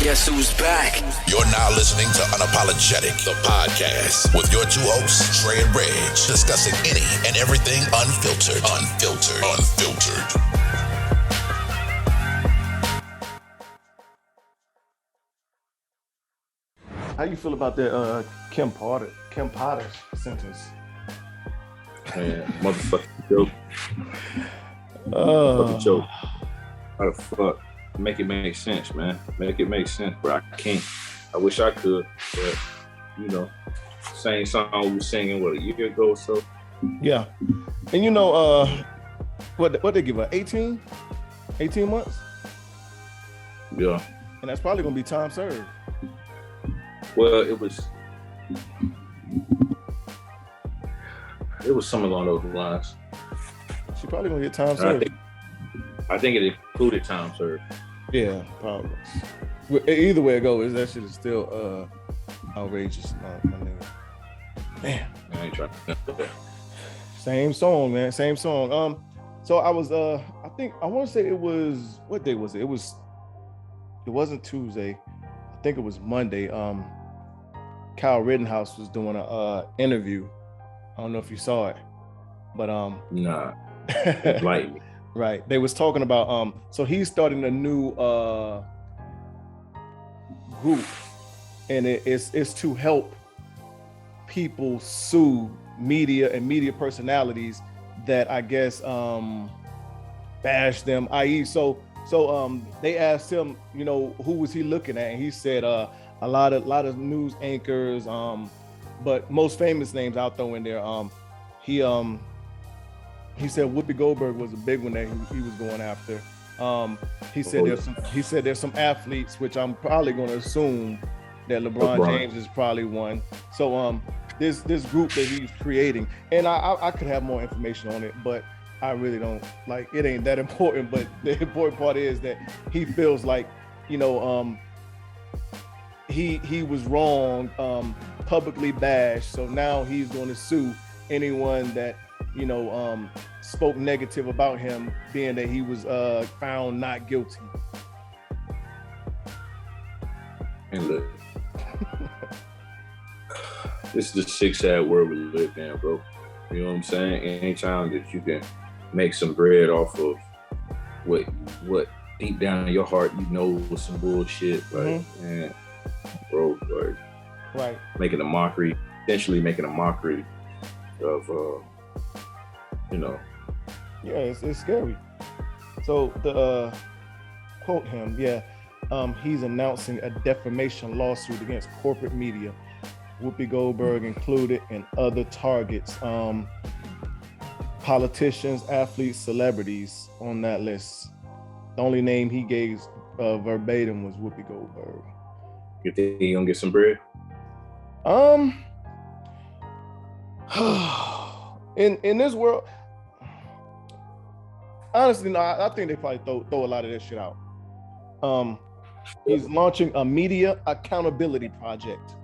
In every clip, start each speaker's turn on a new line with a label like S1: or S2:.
S1: Guess who's back?
S2: You're now listening to Unapologetic, the podcast, with your two hosts, Trey and Reg, discussing any and everything unfiltered.
S3: How you feel about that Kim Potter sentence?
S4: Man, motherfucking joke. Fucking joke. How the fuck? Make it make sense, man. Make it make sense, bro. I can't. I wish I could, but you know, same song we were singing a year ago or so.
S3: Yeah, and you know, what they give her 18 months?
S4: Yeah.
S3: And that's probably gonna be time served.
S4: Well, it was something along those lines.
S3: She probably gonna get time served.
S4: I think it included time served.
S3: Yeah, probably. Either way it goes, that shit is still outrageous. My nigga. Man,
S4: I ain't trying to.
S3: Same song, man. Same song. So I was I want to say it was, what day was it? It wasn't Tuesday. I think it was Monday. Kyle Rittenhouse was doing a interview. I don't know if you saw it, but
S4: Nah. Like me.
S3: Right. They was talking about so he's starting a new group, and it's to help people sue media and media personalities that I guess bash them, i.e. So they asked him, you know, who was he looking at, and he said a lot of news anchors, but most famous names I'll throw in there. He said Whoopi Goldberg was a big one that he was going after. He said there's some athletes, which I'm probably going to assume that LeBron James is probably one. So this group that he's creating, and I could have more information on it, but I really don't, like, it ain't that important. But the important part is that he feels like, you know, he was wrong, publicly bashed. So now he's going to sue anyone that, you know, spoke negative about him, being that he was found not guilty.
S4: And look, this is the sick, sad world we live in, bro. You know what I'm saying? Anytime that you can make some bread off of what deep down in your heart you know was some bullshit, like, man, bro, like,
S3: right,
S4: essentially making a mockery of, you know.
S3: Yeah, it's scary. So the quote him, he's announcing a defamation lawsuit against corporate media, Whoopi Goldberg included, and other targets, politicians, athletes, celebrities on that list. The only name he gave verbatim was Whoopi Goldberg.
S4: You think he gonna get some bread?
S3: In this world, honestly, no, I think they probably throw a lot of that shit out. He's launching a media accountability project.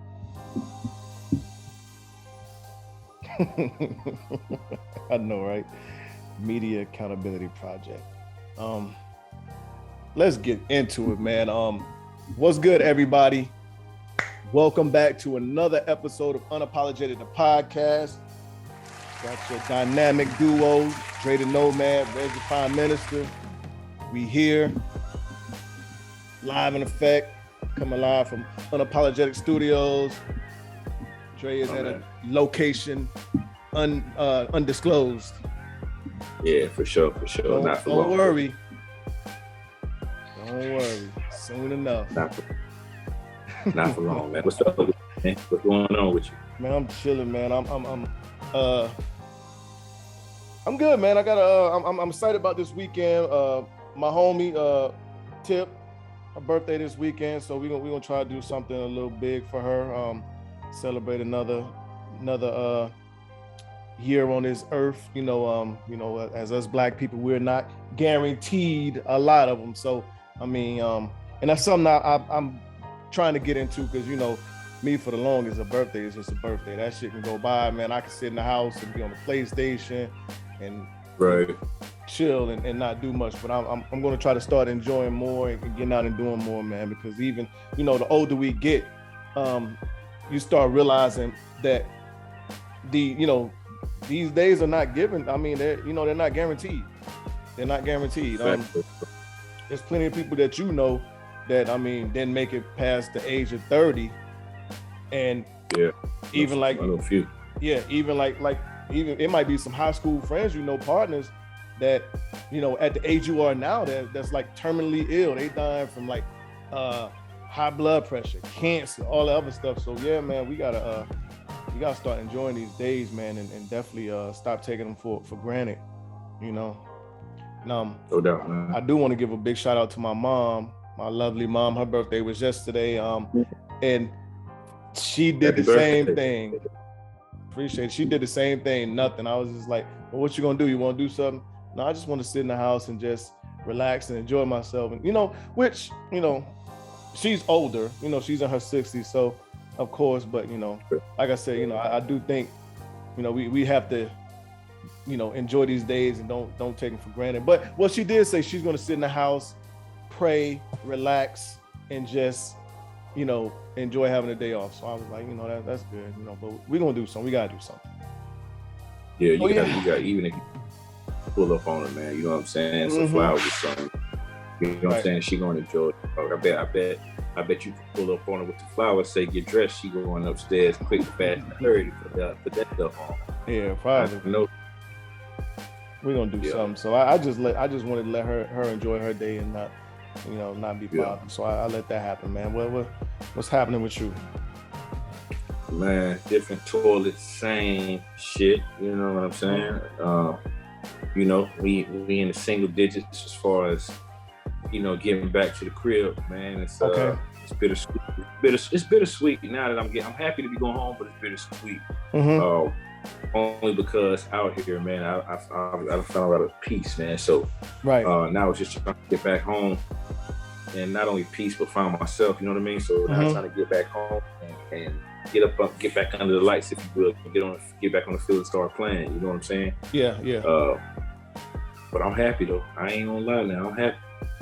S3: I know, right? Media accountability project. Let's get into it, man. What's good, everybody? Welcome back to another episode of Unapologetic, the podcast. Got your dynamic duo, Dre the Nomad, Reg the Prime Minister. We here, live in effect, coming live from Unapologetic Studios. Dre is at a location undisclosed.
S4: Yeah, for sure. Not for long.
S3: Don't worry. Soon enough.
S4: Not for long, man. What's up, man? What's going on with you?
S3: Man, I'm chilling, man. I'm good, man. I'm excited about this weekend. My homie Tip, her birthday this weekend, so we're gonna try to do something a little big for her. Celebrate another year on this earth. You know, as us Black people, we're not guaranteed a lot of them. So I mean, and that's something I'm trying to get into, because, you know, me, for the longest, a birthday is just a birthday. That shit can go by, man. I can sit in the house and be on the PlayStation and
S4: Right.
S3: chill and not do much. But I'm going to try to start enjoying more and getting out and doing more, man. Because even the older we get, you start realizing that these days are not given. I mean, they're not guaranteed. They're not guaranteed. There's plenty of people that that didn't make it past the age of 30, and even like even it might be some high school friends, partners that at the age you are now that's like terminally ill. They dying from like high blood pressure, cancer, all the other stuff. So yeah, man, we gotta start enjoying these days, man, and definitely stop taking them for granted. No
S4: doubt, man.
S3: I do want to give a big shout out to my mom, my lovely mom. Her birthday was yesterday, and she did the same thing. Appreciate it. She did the same thing. Nothing. I was just like, well, what you gonna do? You want to do something? No, I just want to sit in the house and just relax and enjoy myself. And which she's older. She's in her 60s, so of course. But like I said, I do think we have to enjoy these days and don't take them for granted. But what she did say, she's going to sit in the house, pray, relax, and just enjoy having a day off. So I was like, that's good. But we're gonna do something. We gotta do something.
S4: Yeah, you got even if you pull up on her, man. You know what I'm saying? Some flowers or something. You know what I'm saying? She gonna enjoy it. I bet you can pull up on her with the flowers. Say get dressed. She going upstairs quick, fast, and hurry to put that stuff on.
S3: Yeah, probably. We're gonna do something. So I just wanted to let her enjoy her day and not be bothered. So I let that happen, man. What's happening with you?
S4: Man, different toilets, same shit. You know what I'm saying? We in the single digits as far as getting back to the crib, man. It's it's bittersweet. It's bittersweet now that I'm happy to be going home, but it's bittersweet. Only because out here, man, I found a lot of peace, man. So now it's just trying to get back home, and not only peace, but find myself. You know what I mean? So now I'm trying to get back home and get back under the lights, if you will, get back on the field and start playing. You know what I'm saying?
S3: Yeah.
S4: But I'm happy though. I ain't gonna lie now. I'm happy.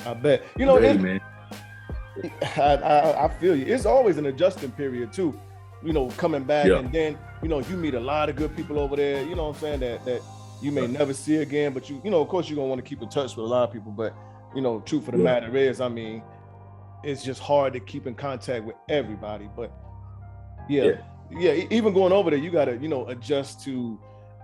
S3: I bet.
S4: Ready, man.
S3: I feel you. It's always an adjusting period too. Coming back, and then you meet a lot of good people over there. You know what I'm saying, that you may never see again, but of course you're gonna want to keep in touch with a lot of people. But truth of the matter is, it's just hard to keep in contact with everybody. But even going over there, you gotta adjust to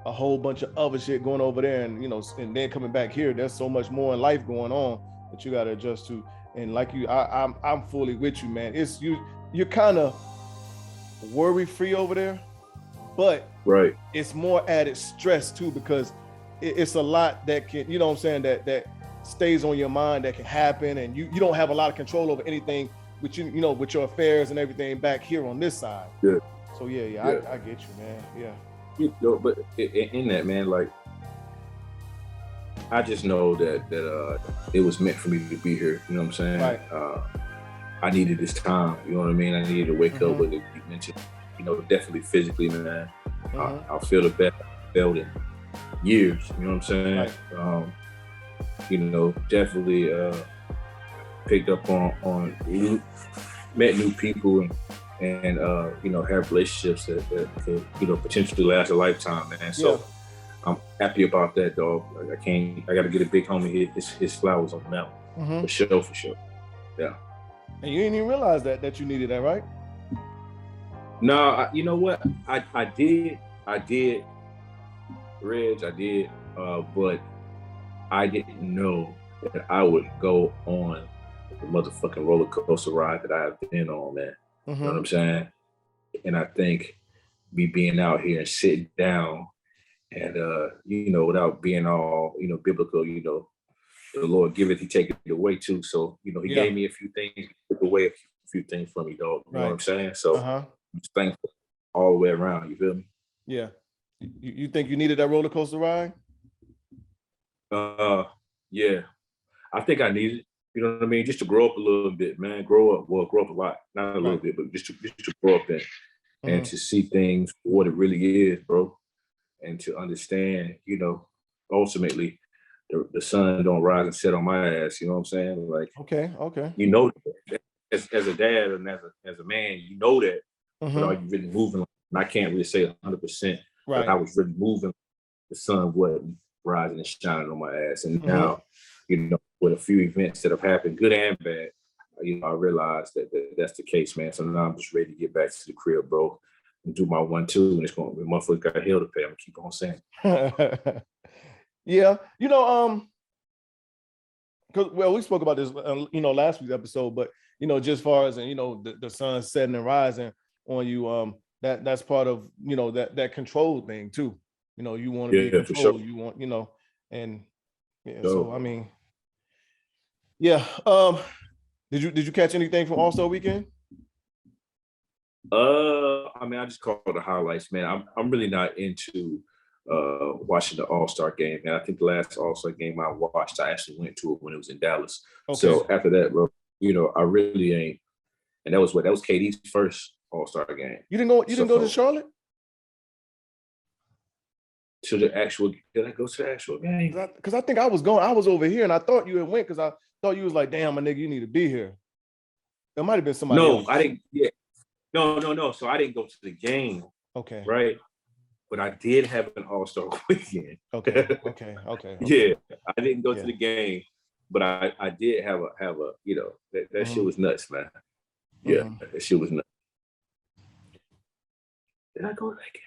S3: a whole bunch of other shit going over there, and and then coming back here, there's so much more in life going on that you gotta adjust to. And like I'm fully with you, man. It's you're kind of worry free over there, but it's more added stress too, because it's a lot that can that stays on your mind, that can happen, and you don't have a lot of control over anything with with your affairs and everything back here on this side. So I get you, man.
S4: But in that, man, like I just know that it was meant for me to be here. You know what I'm saying?
S3: Right.
S4: I needed this time. You know what I mean? I needed to wake up with it. You mentioned, definitely physically, man. I feel the best I felt in years. You know what I'm saying? Right. Definitely picked up on met new people and have relationships that could potentially last a lifetime, man. So I'm happy about that, dog. I got to get a big homie his flowers on the mountain. For sure. Yeah.
S3: And you didn't even realize that you needed that, right?
S4: No, you know what? I did, Reg, I did, but I didn't know that I would go on the motherfucking roller coaster ride that I have been on, man. You know what I'm saying? And I think me being out here and sitting down and, without being all, biblical, the Lord giveth, he taketh it away too. So, he gave me a few things, he took away a few things from me, dog. You know what I'm saying? So I'm just thankful all the way around. You feel me?
S3: Yeah. You think you needed that roller coaster ride?
S4: Yeah. I think I needed it. You know what I mean? Just to grow up a little bit, man. Grow up a lot. Not a little bit, but just to grow up and to see things for what it really is, bro. And to understand, ultimately the sun don't rise and set on my ass. You know what I'm saying? Like,
S3: okay.
S4: you know, as a dad and as a man, you know that, but are you really moving? And I can't really say 100%, but I was really moving. The sun wasn't rising and shining on my ass. And now, you know, with a few events that have happened, good and bad, you know, I realized that that's the case, man. So now I'm just ready to get back to the crib, bro, and do my 1-2, and it's going to be motherfuckers got hell to pay. I'm gonna keep on saying.
S3: Yeah, you know, because we spoke about this, you know, last week's episode, but you know, just far as you know, the sun setting and rising on you, that's part of, you know, that control thing too. You know, you want to be in control. Sure. You want, you know, and yeah. So I mean, yeah. Did you catch anything from All-Star Weekend?
S4: I mean, I just caught the highlights, man. I'm really not into watching the All-Star game, and I think the last All-Star game I watched, I actually went to it when it was in Dallas. Okay. So after that, bro, you know, I really ain't. And that was KD's first All-Star game.
S3: You didn't go to Charlotte?
S4: To the actual, did I go to the actual game?
S3: Because I think I was over here, and I thought you had went because I thought you was like, damn, my nigga, you need to be here. There might have been somebody else.
S4: No, I didn't. Yeah. No. So I didn't go to the game.
S3: Okay.
S4: Right. But I did have an All-Star weekend.
S3: Okay.
S4: Yeah. I didn't go to the game, but I did have a, you know, that shit was nuts, man. Yeah, that shit was nuts. Did I go to that game?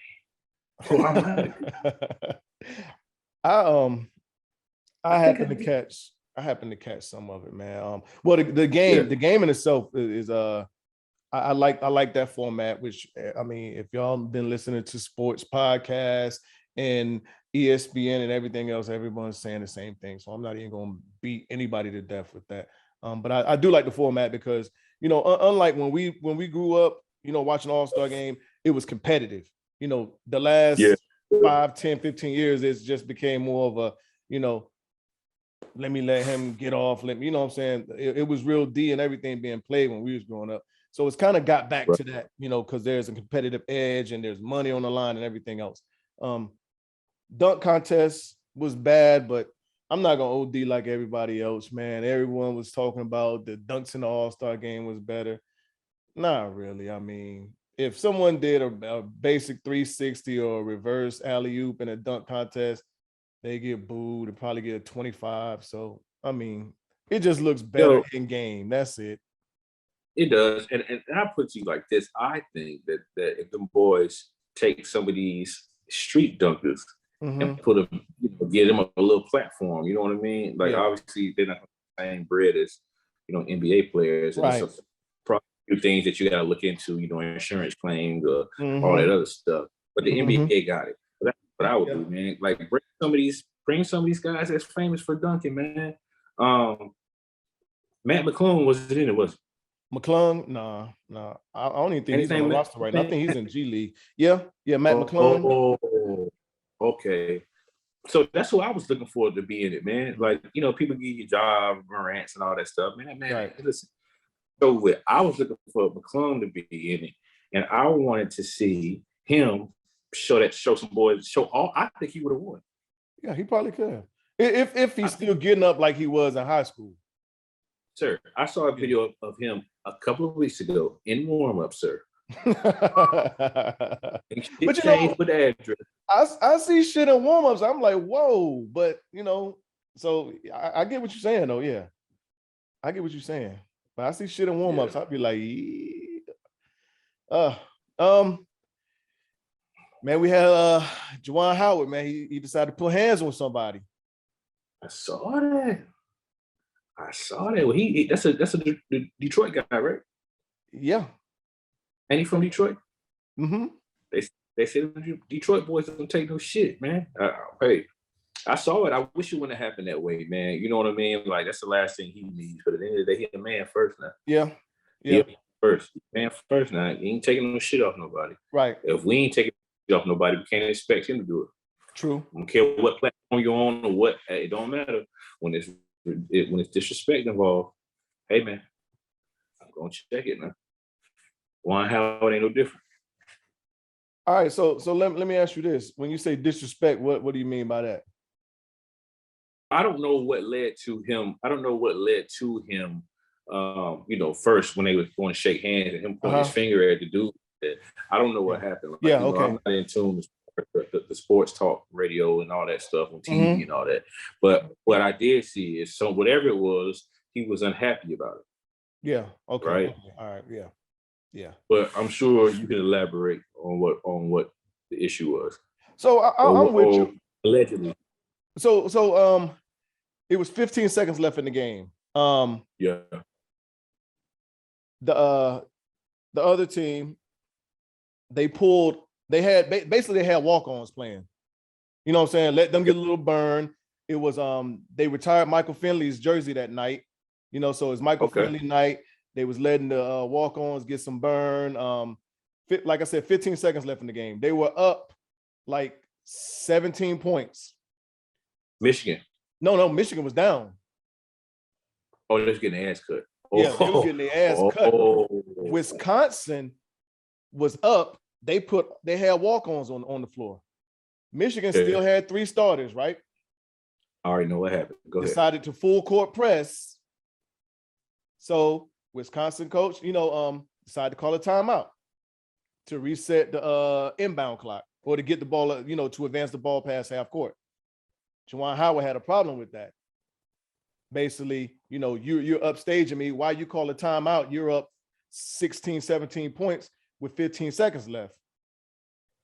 S3: I happened to catch some of it, man. Well, the game in itself is I like that format, which, I mean, if y'all been listening to sports podcasts and ESPN and everything else, everyone's saying the same thing. So I'm not even going to beat anybody to death with that. But I do like the format because, you know, unlike when we grew up, you know, watching All-Star game, it was competitive. You know, the last 5, 10, 15 years, it's just became more of a, you know, let him get off. You know what I'm saying? It was real D and everything being played when we was growing up. So it's kind of got back to that, you know, because there's a competitive edge and there's money on the line and everything else. Dunk contest was bad, but I'm not going to OD like everybody else, man. Everyone was talking about the dunks in the All-Star game was better. Not really. I mean, if someone did a basic 360 or a reverse alley-oop in a dunk contest, they get booed and probably get a 25. So, I mean, it just looks better in game. That's it.
S4: It does. And I put to you like this. I think that if them boys take some of these street dunkers and put them, you know, give them a little platform, you know what I mean? Like, obviously, they're not the same bread as, you know, NBA players. And so probably a few things that you got to look into, you know, insurance claims or all that other stuff. But the NBA got it. So that's what I would do, man. Like, bring some of these guys that's famous for dunking, man. Matt McClung wasn't in it, was he?
S3: McClung? Nah. I don't even think he's on the roster right now. I think he's in G League. Yeah, Matt McClung.
S4: Oh, okay. So that's who I was looking for to be in it, man. Like, you know, people give you job, Morants and all that stuff. Man, listen. So I was looking for McClung to be in it, and I wanted to see him show some boys, I think he would have won.
S3: Yeah, he probably could. If he's still getting up like he was in high school.
S4: Sir, I saw a video of him a couple of weeks ago in warm-up, sir.
S3: But you know,
S4: with the address.
S3: I see shit in warm-ups. I'm like, whoa, but you know, so I get what you're saying, though. Yeah, I get what you're saying. But I see shit in warm-ups. I'd be like, man, we had Juwan Howard, man. He decided to put hands on somebody.
S4: I saw that. Well, that's a Detroit guy, right?
S3: Yeah.
S4: And he from Detroit?
S3: Mm-hmm.
S4: They said Detroit boys don't take no shit, man. Hey, I saw it. I wish it wouldn't have happened that way, man. You know what I mean? Like, that's the last thing he needs. But at the end of the day, he's a man first now.
S3: Yeah.
S4: Man first now. He ain't taking no shit off nobody.
S3: Right.
S4: If we ain't taking shit off nobody, we can't expect him to do it.
S3: True.
S4: I don't care what platform you're on or what. It don't matter. When it's disrespect involved, hey, man, I'm going to check it now. Juwan Howard ain't no different.
S3: All right, so let me ask you this. When you say disrespect, what do you mean by that?
S4: I don't know what led to him. I don't know what led to him. First when they was going to shake hands and him pointing his finger at the dude. I don't know what happened. Like,
S3: okay.
S4: I'm not in tune with the sports talk radio and all that stuff on TV and all that. But what I did see is whatever it was, he was unhappy about it.
S3: Yeah. Okay.
S4: Right.
S3: Okay. All right. Yeah. Yeah.
S4: But I'm sure you can elaborate on what the issue was.
S3: So I'm with you.
S4: Allegedly.
S3: So it was 15 seconds left in the game.
S4: Yeah.
S3: The other team, they had walk-ons playing. You know what I'm saying? Let them get a little burn. It was they retired Michael Finley's jersey that night. You know, so it's Michael Finley night. They was letting the walk-ons get some burn. Like I said, 15 seconds left in the game. They were up like 17 points.
S4: Michigan.
S3: No, Michigan was down.
S4: Oh, they're getting their ass cut.
S3: Yeah, they were getting their ass cut. Wisconsin was up. They had walk-ons on the floor. Michigan still had 3 starters, right?
S4: I already know what happened. Go ahead.
S3: Decided to full court press. So Wisconsin coach, decided to call a timeout to reset the inbound clock or to get the ball, to advance the ball past half court. Juwan Howard had a problem with that. Basically, you're upstaging me. Why you call a timeout? You're up 16, 17 points with 15 seconds left.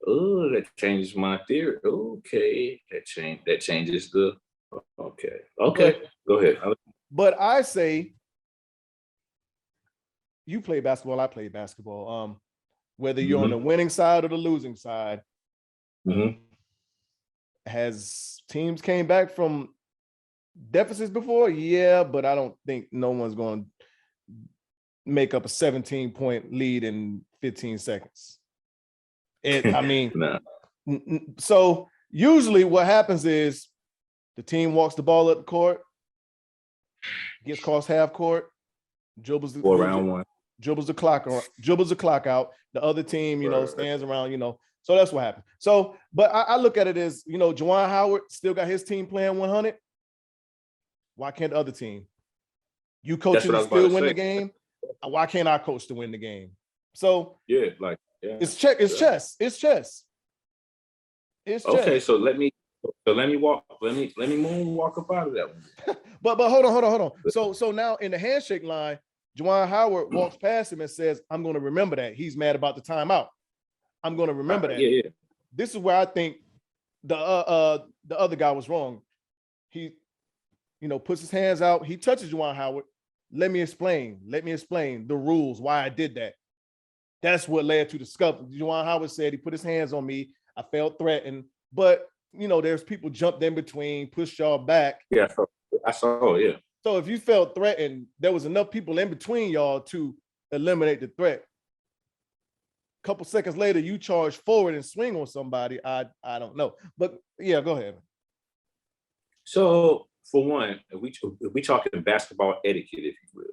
S4: Oh, that changes my theory. Okay, that changes the. Okay. Go ahead.
S3: But I say, you play basketball. I play basketball. Whether you're on the winning side or the losing side, has teams came back from deficits before? Yeah, but I don't think no one's going to make up a 17-point lead in 15 seconds.
S4: Nah.
S3: So usually what happens is the team walks the ball up the court, gets across half court, dribbles the clock out. The other team, stands around, So that's what happened. So, but I look at it as, Juwan Howard still got his team playing 100. Why can't the other team? You coaching to still win the game. Why can't I coach to win the game? So it's chess.
S4: Okay, so let me moonwalk up out of that one.
S3: but hold on. So now in the handshake line, Juwan Howard walks past him and says, "I'm going to remember that." He's mad about the timeout. I'm going to remember that.
S4: Yeah.
S3: This is where I think the other guy was wrong. He, puts his hands out. He touches Juwan Howard. Let me explain the rules, why I did that. That's what led to the scuffle. Juwan Howard said he put his hands on me. I felt threatened, but there's people jumped in between, pushed y'all back.
S4: Yeah, I saw. Yeah.
S3: So if you felt threatened, there was enough people in between y'all to eliminate the threat. A couple seconds later, you charge forward and swing on somebody. I don't know, but yeah, go ahead.
S4: So for one, if we talking basketball etiquette, if you will,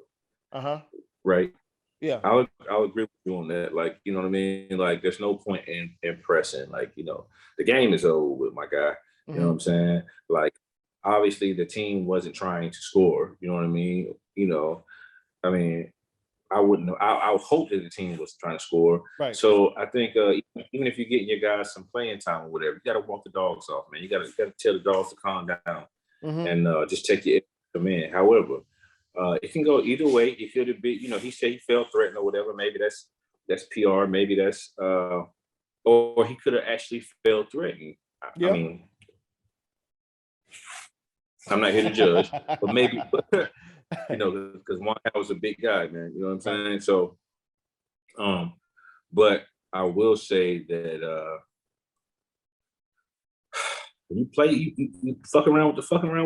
S4: right?
S3: Yeah,
S4: I'll agree with you on that. Like, you know what I mean? Like, there's no point in pressing. Like, the game is over with, my guy. You know what I'm saying? Like, obviously the team wasn't trying to score. You know what I mean? I wouldn't know. I would hope that the team was trying to score.
S3: Right.
S4: So I think even if you're getting your guys some playing time or whatever, you got to walk the dogs off, man. You got to tell the dogs to calm down and just take your come in. However, it can go either way. If you're the big, he said he felt threatened or whatever. Maybe that's PR. Maybe that's or he could have actually felt threatened. I mean, I'm not here to judge, but maybe. Because Juwan was a big guy, man. You know what I'm saying? So, but I will say that when you play, you fuck around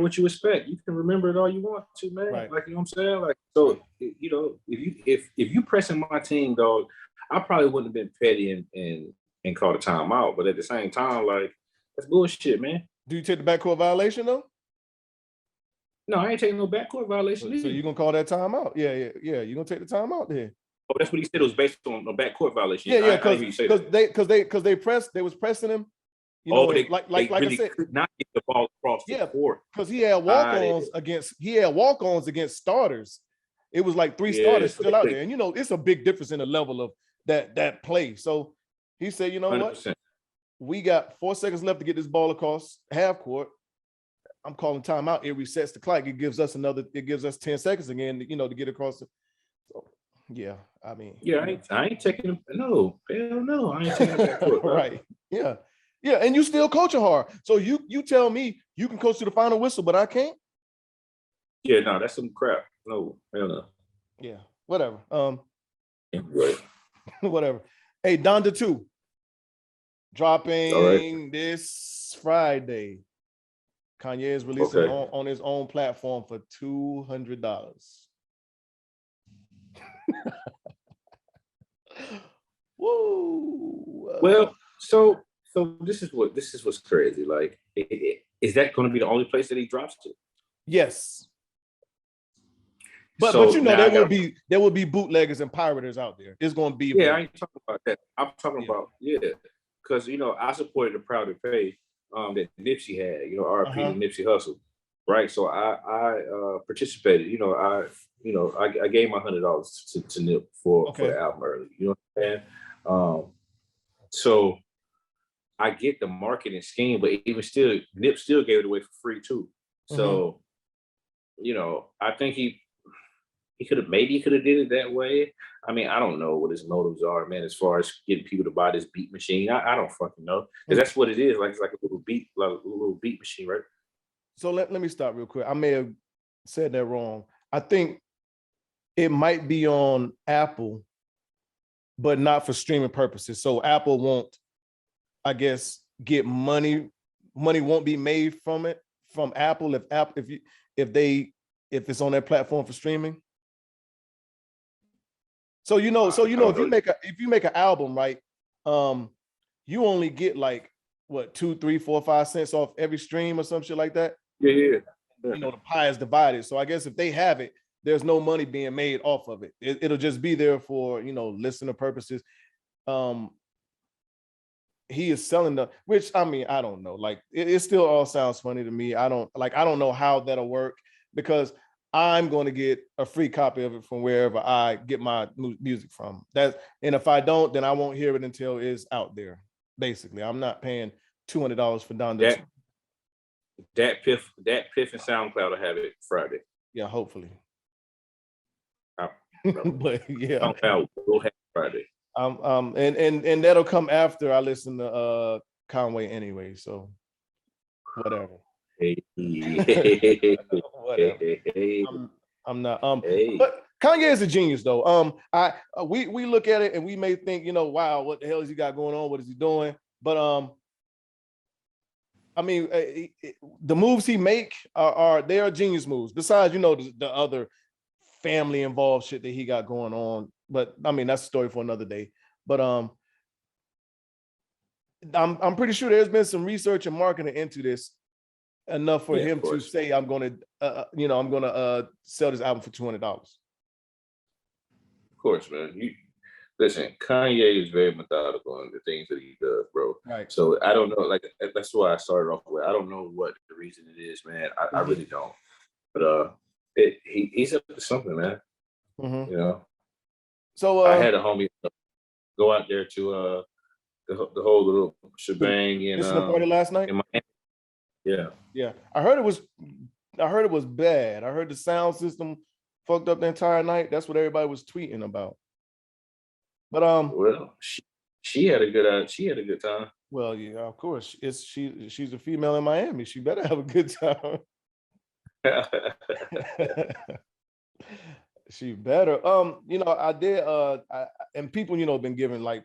S4: what you expect. You can remember it all you want to, man.
S3: Right.
S4: Like, you know what I'm saying? Like, so if you pressing my team, dog, I probably wouldn't have been petty and called a timeout. But at the same time, like, that's bullshit, man.
S3: Do you take the backcourt violation though?
S4: No, I ain't taking no backcourt violation.
S3: So you're gonna call that timeout? Yeah. You're gonna take the timeout there.
S4: Oh, that's what he said. It was based on a backcourt violation.
S3: Yeah, because they was pressing him, You know,
S4: they
S3: like I
S4: really
S3: said,
S4: could not get the ball across the court.
S3: because he had walk-ons against starters. It was like three starters still out there, and you know, it's a big difference in the level of that play. So he said, you know 100%. What? We got 4 seconds left to get this ball across half court. I'm calling timeout. It resets the clock. It gives us 10 seconds again, you know, to get across. So, yeah, I mean,
S4: I ain't taking him. No, hell no, I ain't taking him back court.
S3: Right. Yeah. Yeah. And you still coaching hard. So you tell me you can coach to the final whistle, but I can't.
S4: Yeah, no, that's some crap. No, hell no.
S3: Yeah, whatever.
S4: Anyway.
S3: Whatever. Hey, Donda 2 dropping this Friday. Kanye is releasing on his own platform for $200. Woo.
S4: Well, so this is what's crazy. Like, is that going to be the only place that he drops it?
S3: Yes. But you know, there will be bootleggers and pirators out there. It's going to be.
S4: Yeah, I ain't talking about that. I'm talking about because you know, I supported the Proud to Pay that Nipsey had. You know, RP to Nipsey Hussle, right? So I participated. You know, I gave my $100 to Nip for the album early. You know what I'm saying? So I get the marketing scheme, but even still, Nip still gave it away for free too. So, you know, I think he could have did it that way. I mean, I don't know what his motives are, man, as far as getting people to buy this beat machine. I don't fucking know. Because that's what it is. Like, it's like a little beat machine, right?
S3: So let me stop real quick. I may have said that wrong. I think it might be on Apple, but not for streaming purposes. So Apple won't, I guess, get money. Money won't be made from Apple if it's on their platform for streaming. So you know, if you make an album, right, you only get like what 2, 3, 4, 5 cents off every stream or some shit like that.
S4: Yeah.
S3: You know, the pie is divided. So I guess if they have it, there's no money being made off of it. It'll just be there for, you know, listener purposes. He is selling which, I mean, I don't know. Like it still all sounds funny to me. I don't know how that'll work, because I'm going to get a free copy of it from wherever I get my music from. And if I don't, then I won't hear it until it's out there. Basically, I'm not paying $200 for Donda.
S4: That Piff and SoundCloud will have it Friday.
S3: Yeah, hopefully. But yeah,
S4: SoundCloud will have it Friday.
S3: And that'll come after I listen to Conway anyway. So whatever. Whatever. I'm not but Kanye is a genius though. We look at it and we may think, you know, wow, what the hell has he got going on? What is he doing? But I mean, the moves he make they are genius moves. Besides, you know, the other family involved shit that he got going on. But I mean, that's a story for another day. But I'm pretty sure there's been some research and marketing into this enough for him to say, I'm going to sell this album for $200.
S4: Of course, man. Listen, Kanye is very methodical in the things that he does, bro.
S3: Right.
S4: So I don't know. Like, that's why I started off with. I don't know what the reason it is, man. I really don't. But he's up to something, man. You know. So I had a homie go out there to the whole little shebang in
S3: the party last night
S4: in Miami.
S3: Yeah. I heard it was bad. I heard the sound system fucked up the entire night. That's what everybody was tweeting about. But
S4: well, she had a good time.
S3: Well, yeah, of course. She's a female in Miami. She better have a good time. She better. You know, I did. And people, you know, been giving like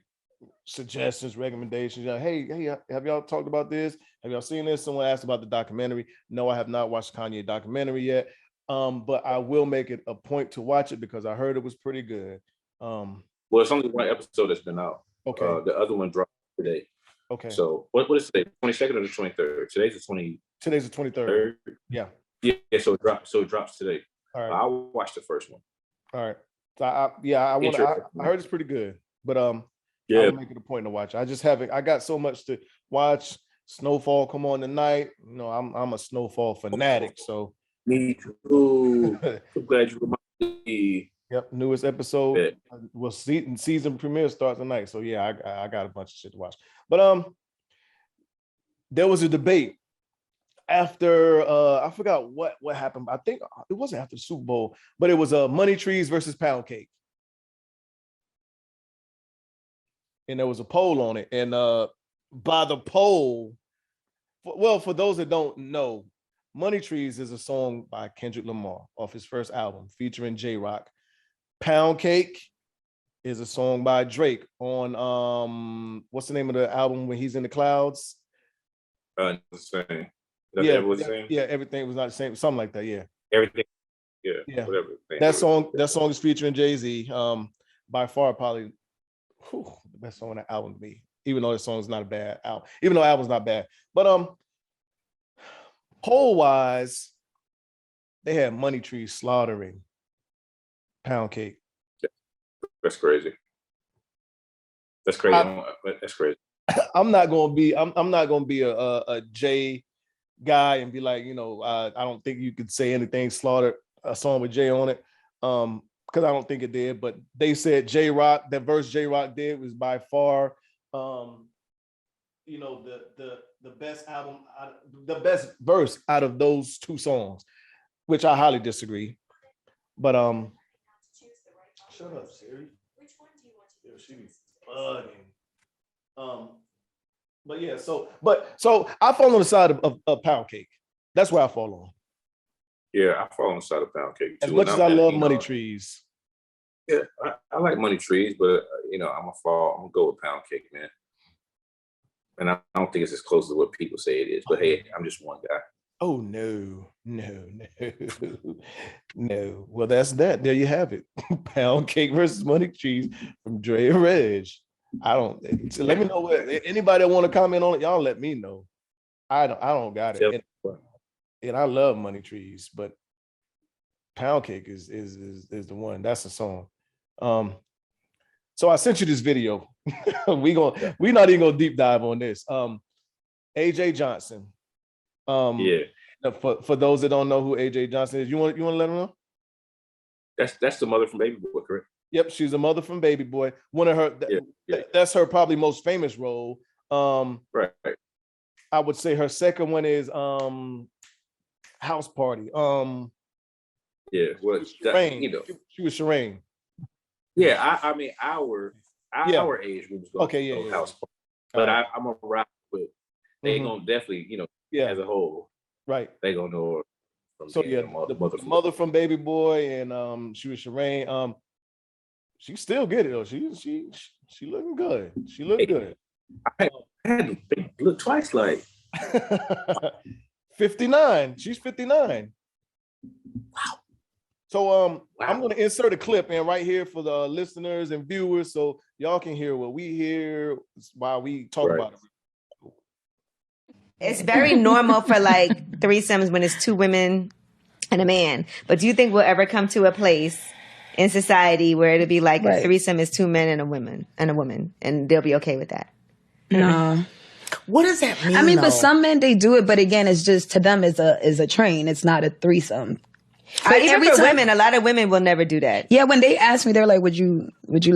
S3: suggestions, recommendations. You know, hey, have y'all talked about this? Have y'all seen this? Someone asked about the documentary. No, I have not watched the Kanye documentary yet. But I will make it a point to watch it because I heard it was pretty good.
S4: Well, it's only one episode that's been out.
S3: Okay.
S4: The other one dropped today.
S3: Okay.
S4: So what is today? 22nd or the 23rd? Today's the 23rd.
S3: Yeah.
S4: Yeah. So it drops today.
S3: All right.
S4: I'll watch the first one.
S3: All right. So I heard it's pretty good, but I'll make it a point to watch. I just haven't. I got so much to watch. Snowfall come on tonight. You know, I'm a Snowfall fanatic. So
S4: me too. I'm glad you reminded me.
S3: Yep, newest episode. Well, season premiere starts tonight. So yeah, I got a bunch of shit to watch. But there was a debate after I forgot what happened. I think it wasn't after the Super Bowl, but it was Money Trees versus Pound Cake. And there was a poll on it. And by the poll, for those that don't know, Money Trees is a song by Kendrick Lamar off his first album featuring J-Rock. Pound Cake is a song by Drake on what's the name of the album when he's in the clouds?
S4: The same.
S3: Yeah, everything was not the same, something like that. Yeah,
S4: everything. Yeah. Whatever.
S3: That song is featuring Jay-Z. By far, probably the best song on that album to me. Even though the song's not a bad album, even though the album's not bad, but poll wise, they had Money Trees slaughtering Pound Cake.
S4: That's crazy. That's crazy. That's crazy.
S3: I'm not gonna be a Jay guy and be like, you know, I don't think you could say anything slaughter a song with Jay on it, because I don't think it did. But they said J-Rock, that verse J-Rock did was by far, you know, the best album, the best verse out of those two songs, which I highly disagree. But shut up, Siri. Which one do you want to use? She be bugging. But yeah, so I fall on the side of Pound Cake. That's where I fall on.
S4: Yeah, I fall on the side of Pound Cake too.
S3: As much as I love Money Trees.
S4: Yeah, I like Money Trees, but you know, I'm gonna go with Pound Cake, man. And I don't think it's as close to what people say it is. But hey, I'm just one guy.
S3: Oh no. Well, that's that. There you have it. Pound Cake versus Money Trees from Dre and Reg. I don't. So let me know what anybody that want to comment on it. Y'all let me know. I don't got it. And I love Money Trees, but Pound Cake is the one. That's the song. So I sent you this video. We're not even gonna deep dive on this. AJ Johnson. For those that don't know who AJ Johnson is, you want to let them know?
S4: That's the mother from Baby Boy, correct?
S3: Yep, she's a mother from Baby Boy. One of her, that's her probably most famous role.
S4: Right.
S3: I would say her second one is House Party.
S4: Well,
S3: Shireen. You know, she was Shireen.
S4: Yeah, I mean our age group.
S3: Okay,
S4: House Party. But I'm gonna rock with. They gonna definitely, you know, as a whole,
S3: right?
S4: They gonna know her.
S3: So the mother from Baby Boy, and she was Shireen. She's still good though. She looking good. She looked good.
S4: I had to look twice. Like
S3: 59. She's 59.
S4: Wow.
S3: So I'm gonna insert a clip in right here for the listeners and viewers, so y'all can hear what we hear while we talk about it.
S1: It's very normal for like threesomes when it's two women and a man. But do you think we'll ever come to a place in society where it'll be like a threesome is two men and a woman, and they'll be okay with that?
S5: No.
S6: What does that mean?
S5: I mean, for some men they do it, but again, it's just to them is a train. It's not a threesome.
S1: But even for women, a lot of women will never do that.
S5: Yeah, when they ask me, they're like, "Would you do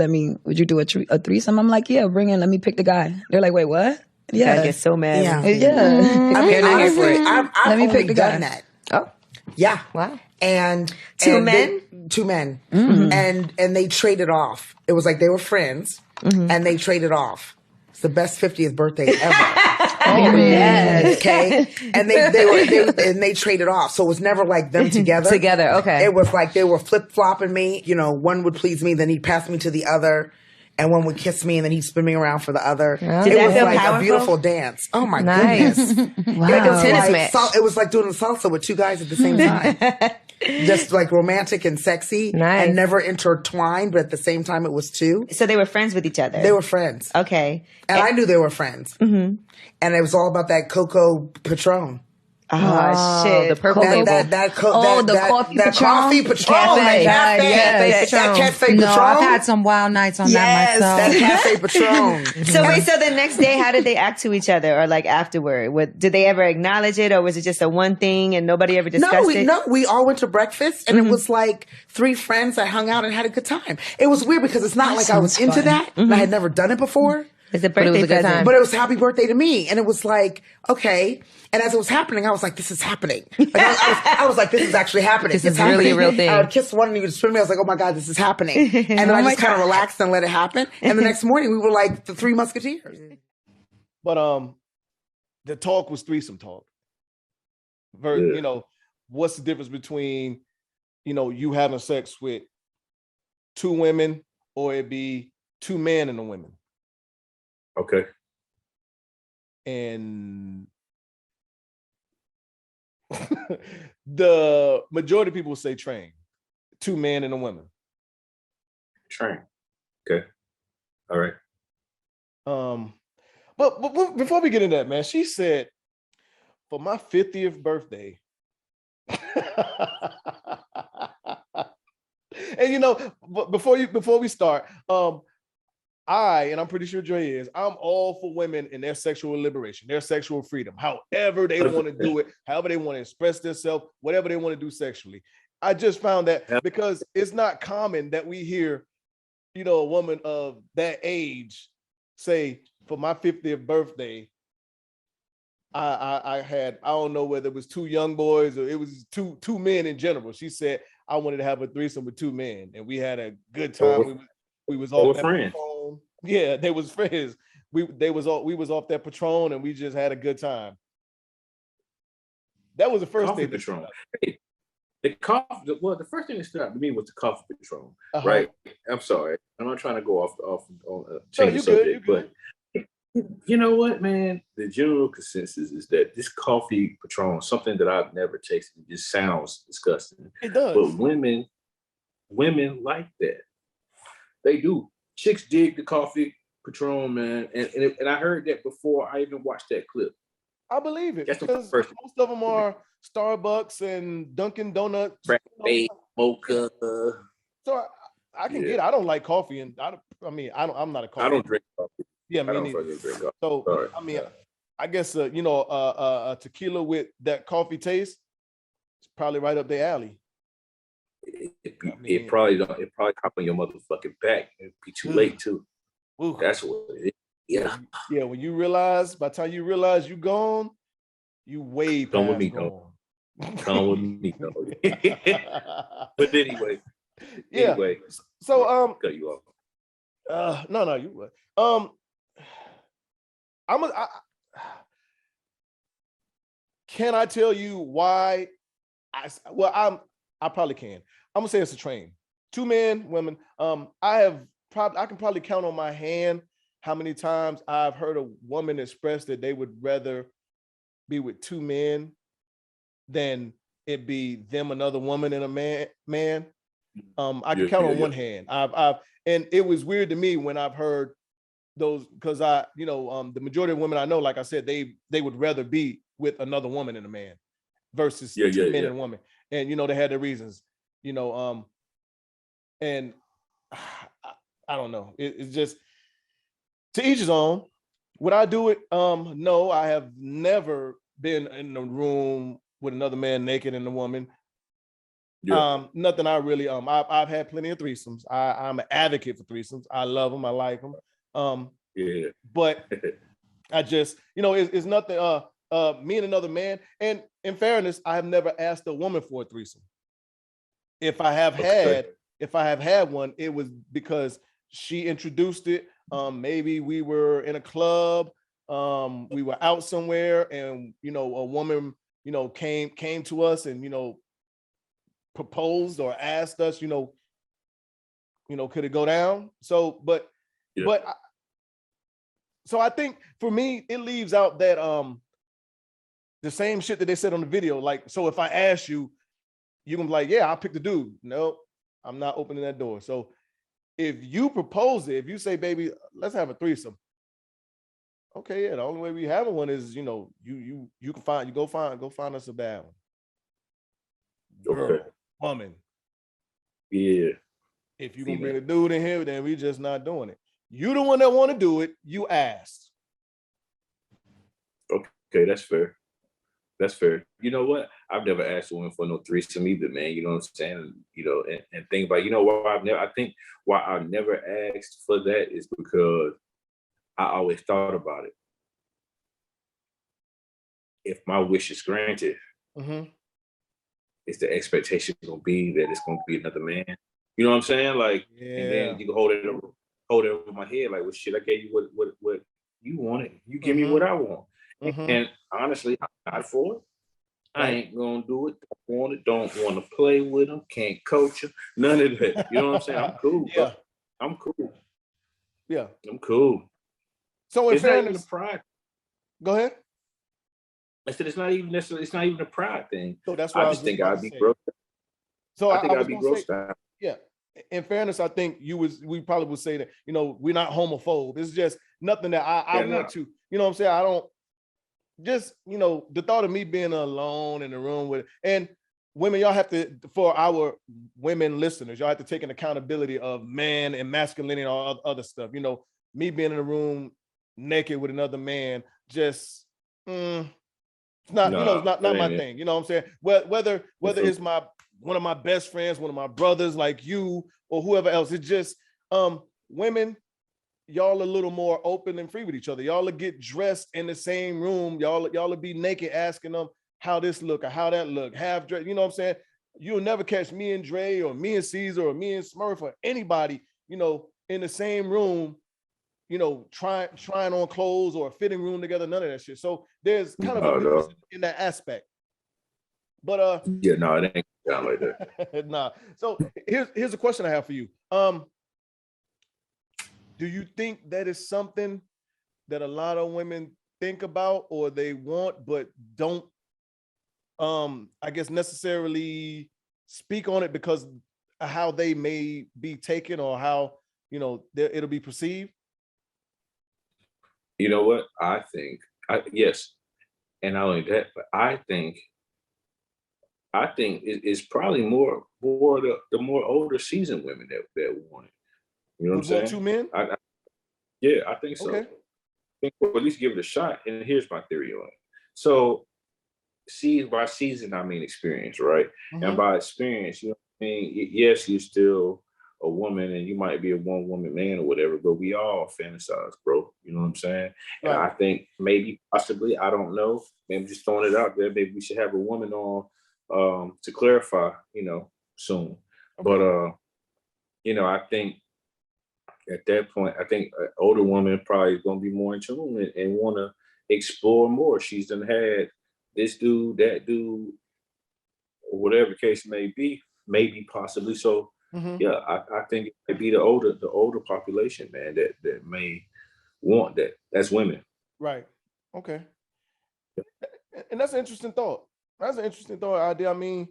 S5: a threesome?" I'm like, "Yeah, bring in. Let me pick the guy." They're like, "Wait, what?"
S1: Yeah, I get so mad.
S5: Yeah.
S6: I mean,
S1: not here for it.
S6: I've
S5: Let me
S6: only
S5: pick the
S6: done
S5: guy.
S6: that.
S1: Oh,
S6: yeah.
S1: Wow.
S6: And
S1: two men,
S6: mm-hmm. and they traded off. It was like they were friends, and they traded off. It's the best 50th birthday ever.
S5: Oh yes.
S6: Okay. And they traded off. So it was never like them together.
S1: Together. Okay.
S6: It was like they were flip flopping me. You know, one would please me, then he'd pass me to the other. And one would kiss me, and then he'd spin me around for the other.
S1: Oh.
S6: It was like a beautiful dance. Oh my goodness!
S1: Wow.
S6: It was
S1: Tennis
S6: like
S1: match.
S6: it was like doing salsa with two guys at the same time. Just like romantic and sexy, and never intertwined, but at the same time it was two.
S1: So they were friends with each other.
S6: They were friends.
S1: Okay.
S6: And I knew they were friends. Mm-hmm. And it was all about that Coco Patron.
S1: Oh, shit.
S5: The purple label.
S6: That
S5: coffee Patron?
S6: Coffee Patron.
S5: Cafe.
S6: That cafe.
S5: Yes.
S6: That cafe Patron.
S7: No, I've had some wild nights on that myself.
S6: That cafe Patron.
S1: So wait, so the next day, how did they act to each other, or like afterward? Did they ever acknowledge it, or was it just a one thing and nobody ever discussed it?
S6: No, we all went to breakfast, and it was like 3 friends that hung out and had a good time. It was weird because it's not like I was into that, and I had never done it before.
S1: It's a birthday present.
S6: But it was happy birthday to me. And it was like, okay. And as it was happening, I was like, this is happening. Like, I was like, this is actually happening.
S5: This is really a real thing.
S6: I would kiss one and he would spin me. I was like, oh my God, this is happening. And then I just kind of relaxed and let it happen. And the next morning we were like the 3 Musketeers.
S3: But the talk was threesome talk. You know, what's the difference between, you know, you having sex with 2 women or it be 2 men and a woman?
S4: Okay.
S3: And the majority of people say train. 2 men and a woman.
S4: Train. Okay. All right.
S3: But before we get into that, man, she said, for my 50th birthday. And you know, before we start, and I'm pretty sure Dre is, I'm all for women and their sexual liberation, their sexual freedom, however they want to do it, however they want to express themselves, whatever they want to do sexually. I just found that because it's not common that we hear, you know, a woman of that age say, for my 50th birthday, I don't know whether it was 2 young boys or it was two men in general. She said, I wanted to have a threesome with 2 men, and we had a good time. We was all friends. Yeah, they was friends. We was off that Patron, and we just had a good time. That was the first
S4: coffee
S3: thing.
S4: Patron. The first thing that stood out to me was the coffee Patron. Right? I'm sorry, I'm not trying to go off change the subject, but you know what, man? The general consensus is that this coffee Patron, something that I've never tasted, it just sounds disgusting.
S3: It does.
S4: But women like that. They do. Chicks dig the coffee Patron, man, and I heard that before I even watched that clip.
S3: I believe it.
S4: That's
S3: because
S4: the first.
S3: Most of them are Starbucks and Dunkin' Donuts.
S4: Frappe, mocha.
S3: So I can get it. I don't like coffee, and I'm not a coffee.
S4: I don't drink coffee.
S3: Yeah, me neither. Drink coffee. So sorry. I mean, I guess you know, a tequila with that coffee taste, it's probably right up their alley.
S4: It probably hop on your motherfucking back. It'd be too late too. Ooh. That's what it is. Yeah.
S3: Yeah. When you realize, by the time you realize you gone, you way past
S4: Come with me,
S3: gone.
S4: Come with me, But anyway.
S3: Yeah.
S4: Anyway.
S3: So
S4: cut you
S3: off. No, you would. Can I tell you why? I probably can. I'm gonna say it's a train. 2 men, women. I can probably count on my hand how many times I've heard a woman express that they would rather be with 2 men than it be them, another woman, and a man. I can count on one hand. And it was weird to me when I've heard those, because the majority of women I know, like I said, they would rather be with another woman and a man versus 2 men and a woman. And, you know, they had their reasons, you know, and I don't know. It's just to each his own. Would I do it? No, I have never been in a room with another man naked and a woman. Yeah. Nothing I really, I've had plenty of threesomes. I'm an advocate for threesomes. I love them. I like them. But I just, you know, it's nothing, me and another man. And in fairness, I have never asked a woman for a threesome. If I have had one, it was because she introduced it. Maybe we were in a club, we were out somewhere, and you know, a woman, you know, came to us and, you know, proposed or asked us, you know, could it go down? So, so I think for me, it leaves out that the same shit that they said on the video. Like, so if I ask you, you're gonna be like, yeah, I'll pick the dude. No, I'm not opening that door. So if you propose it, if you say, baby, let's have a threesome, Okay, yeah. The only way we having one is, you know, you can go find us a bad one. Girl,
S4: Okay.
S3: woman.
S4: Yeah.
S3: If you're gonna bring a dude in here, then we just not doing it. You the one that want to do it. You asked.
S4: Okay, that's fair. That's fair. You know what? I've never asked a woman for no threesome either, man. You know what I'm saying? You know, and think about, you know, I think why I never asked for that is because I always thought about it. If my wish is granted, is the expectation gonna be that it's gonna be another man? You know what I'm saying? Like, and then you can hold it over my head, like, well, shit, I gave you what you wanted. You give me what I want. And honestly, I'm not for it. I ain't gonna do it. Don't want to play with them. Can't coach them. None of that. You know what I'm saying? I'm cool.
S3: Yeah,
S4: bro. I'm cool.
S3: Yeah,
S4: I'm cool.
S3: So in
S4: it's not even
S3: fairness,
S4: a pride.
S3: Go ahead.
S4: I said it's not even necessarily. It's not even a pride thing.
S3: So that's why
S4: I just think I'd be gross.
S3: So
S4: I think I'd be
S3: gonna
S4: grossed out.
S3: Yeah. In fairness, I think we probably would say that, you know, we're not homophobe. It's just nothing that I want to, you know what I'm saying? I don't just, you know, the thought of me being alone in the room with, and women, y'all have to, for our women listeners, y'all have to take an accountability of man and masculinity and all other stuff. You know, me being in a room naked with another man, just, it's not, you know, it's not my thing. You know what I'm saying? Whether it's one of my best friends, one of my brothers like you or whoever else, it's just women, y'all a little more open and free with each other. Y'all will get dressed in the same room. Y'all will be naked asking them how this look or how that look, half dressed. You know what I'm saying? You'll never catch me and Dre or me and Caesar or me and Smurf or anybody, you know, in the same room, you know, trying on clothes or a fitting room together, none of that shit. So there's kind of a difference in that aspect. But
S4: yeah, no, it ain't down like
S3: that. Nah. So here's a question I have for you. Do you think that is something that a lot of women think about or they want but don't I guess necessarily speak on it because of how they may be taken or how, you know, it'll be perceived?
S4: You know what? I think yes, and not only that, but I think it's probably more the more older seasoned women that want it. You know what I'm saying?
S3: 2 men?
S4: Yeah, I think so.
S3: Okay.
S4: I think we'll at least give it a shot. And here's my theory on it. So, by season, I mean experience, right? And by experience, you know what I mean? Yes, you're still a woman and you might be a one-woman man or whatever, but we all fantasize, bro. You know what I'm saying? And I think maybe, possibly, I don't know, maybe just throwing it out there, maybe we should have a woman on to clarify, you know, soon. Okay. But, you know, I think at that point, I think an older woman probably is going to be more in tune and want to explore more. She's done had this dude, that dude, or whatever the case may be, maybe possibly. So yeah, I think it might be the older population, man, that may want that. That's women.
S3: Right. Okay. And that's an interesting thought. That's an interesting thought idea. I mean,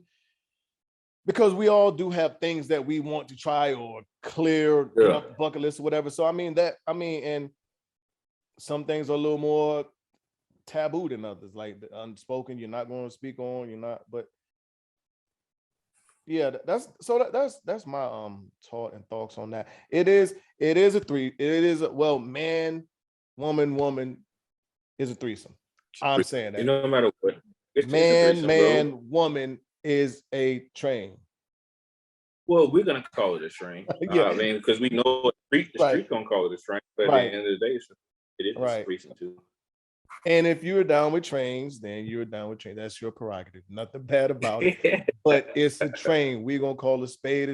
S3: because we all do have things that we want to try or clear off the bucket list or whatever. So and some things are a little more taboo than others, like the unspoken, you're not going to speak on, you're not, but yeah, that's my thought and thoughts on that. It is man, woman is a threesome. I'm saying that.
S4: No matter what.
S3: Man, woman is a train.
S4: Well, we're gonna call it a train.
S3: Yeah.
S4: I mean, because we know the street gonna call it a train, but at the end of the day, it is a threesome too.
S3: And if you're down with trains, then you're down with trains. That's your prerogative. Nothing bad about it. But it's a train. We're gonna call a spade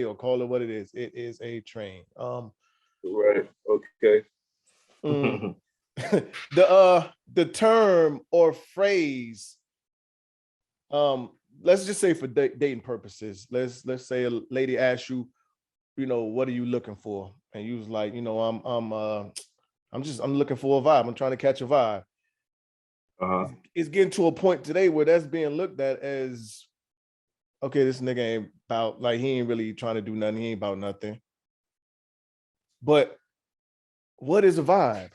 S3: or call it what it is. It is a train.
S4: Right. Okay.
S3: The term or phrase, let's just say for dating purposes, let's say a lady asks you, you know, what are you looking for? And you was like, you know, I'm looking for a vibe. I'm trying to catch a vibe. It's getting to a point today where that's being looked at as, okay, this nigga ain't about, like, he ain't really trying to do nothing. He ain't about nothing. But what is a vibe?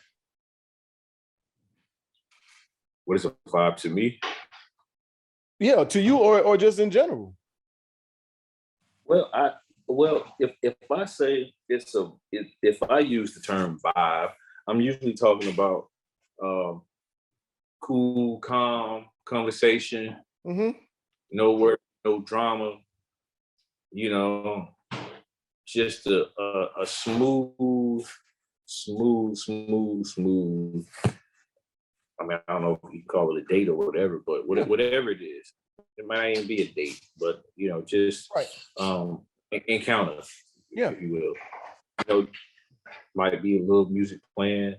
S4: What is a vibe to me?
S3: Yeah, to you or just in general.
S4: Well, if I say if I use the term vibe, I'm usually talking about cool, calm conversation, no work, no drama, just a smooth. I mean, I don't know if you call it a date or whatever, but whatever it is, it might even be a date, but just encounter, if you will. Might be a little music playing,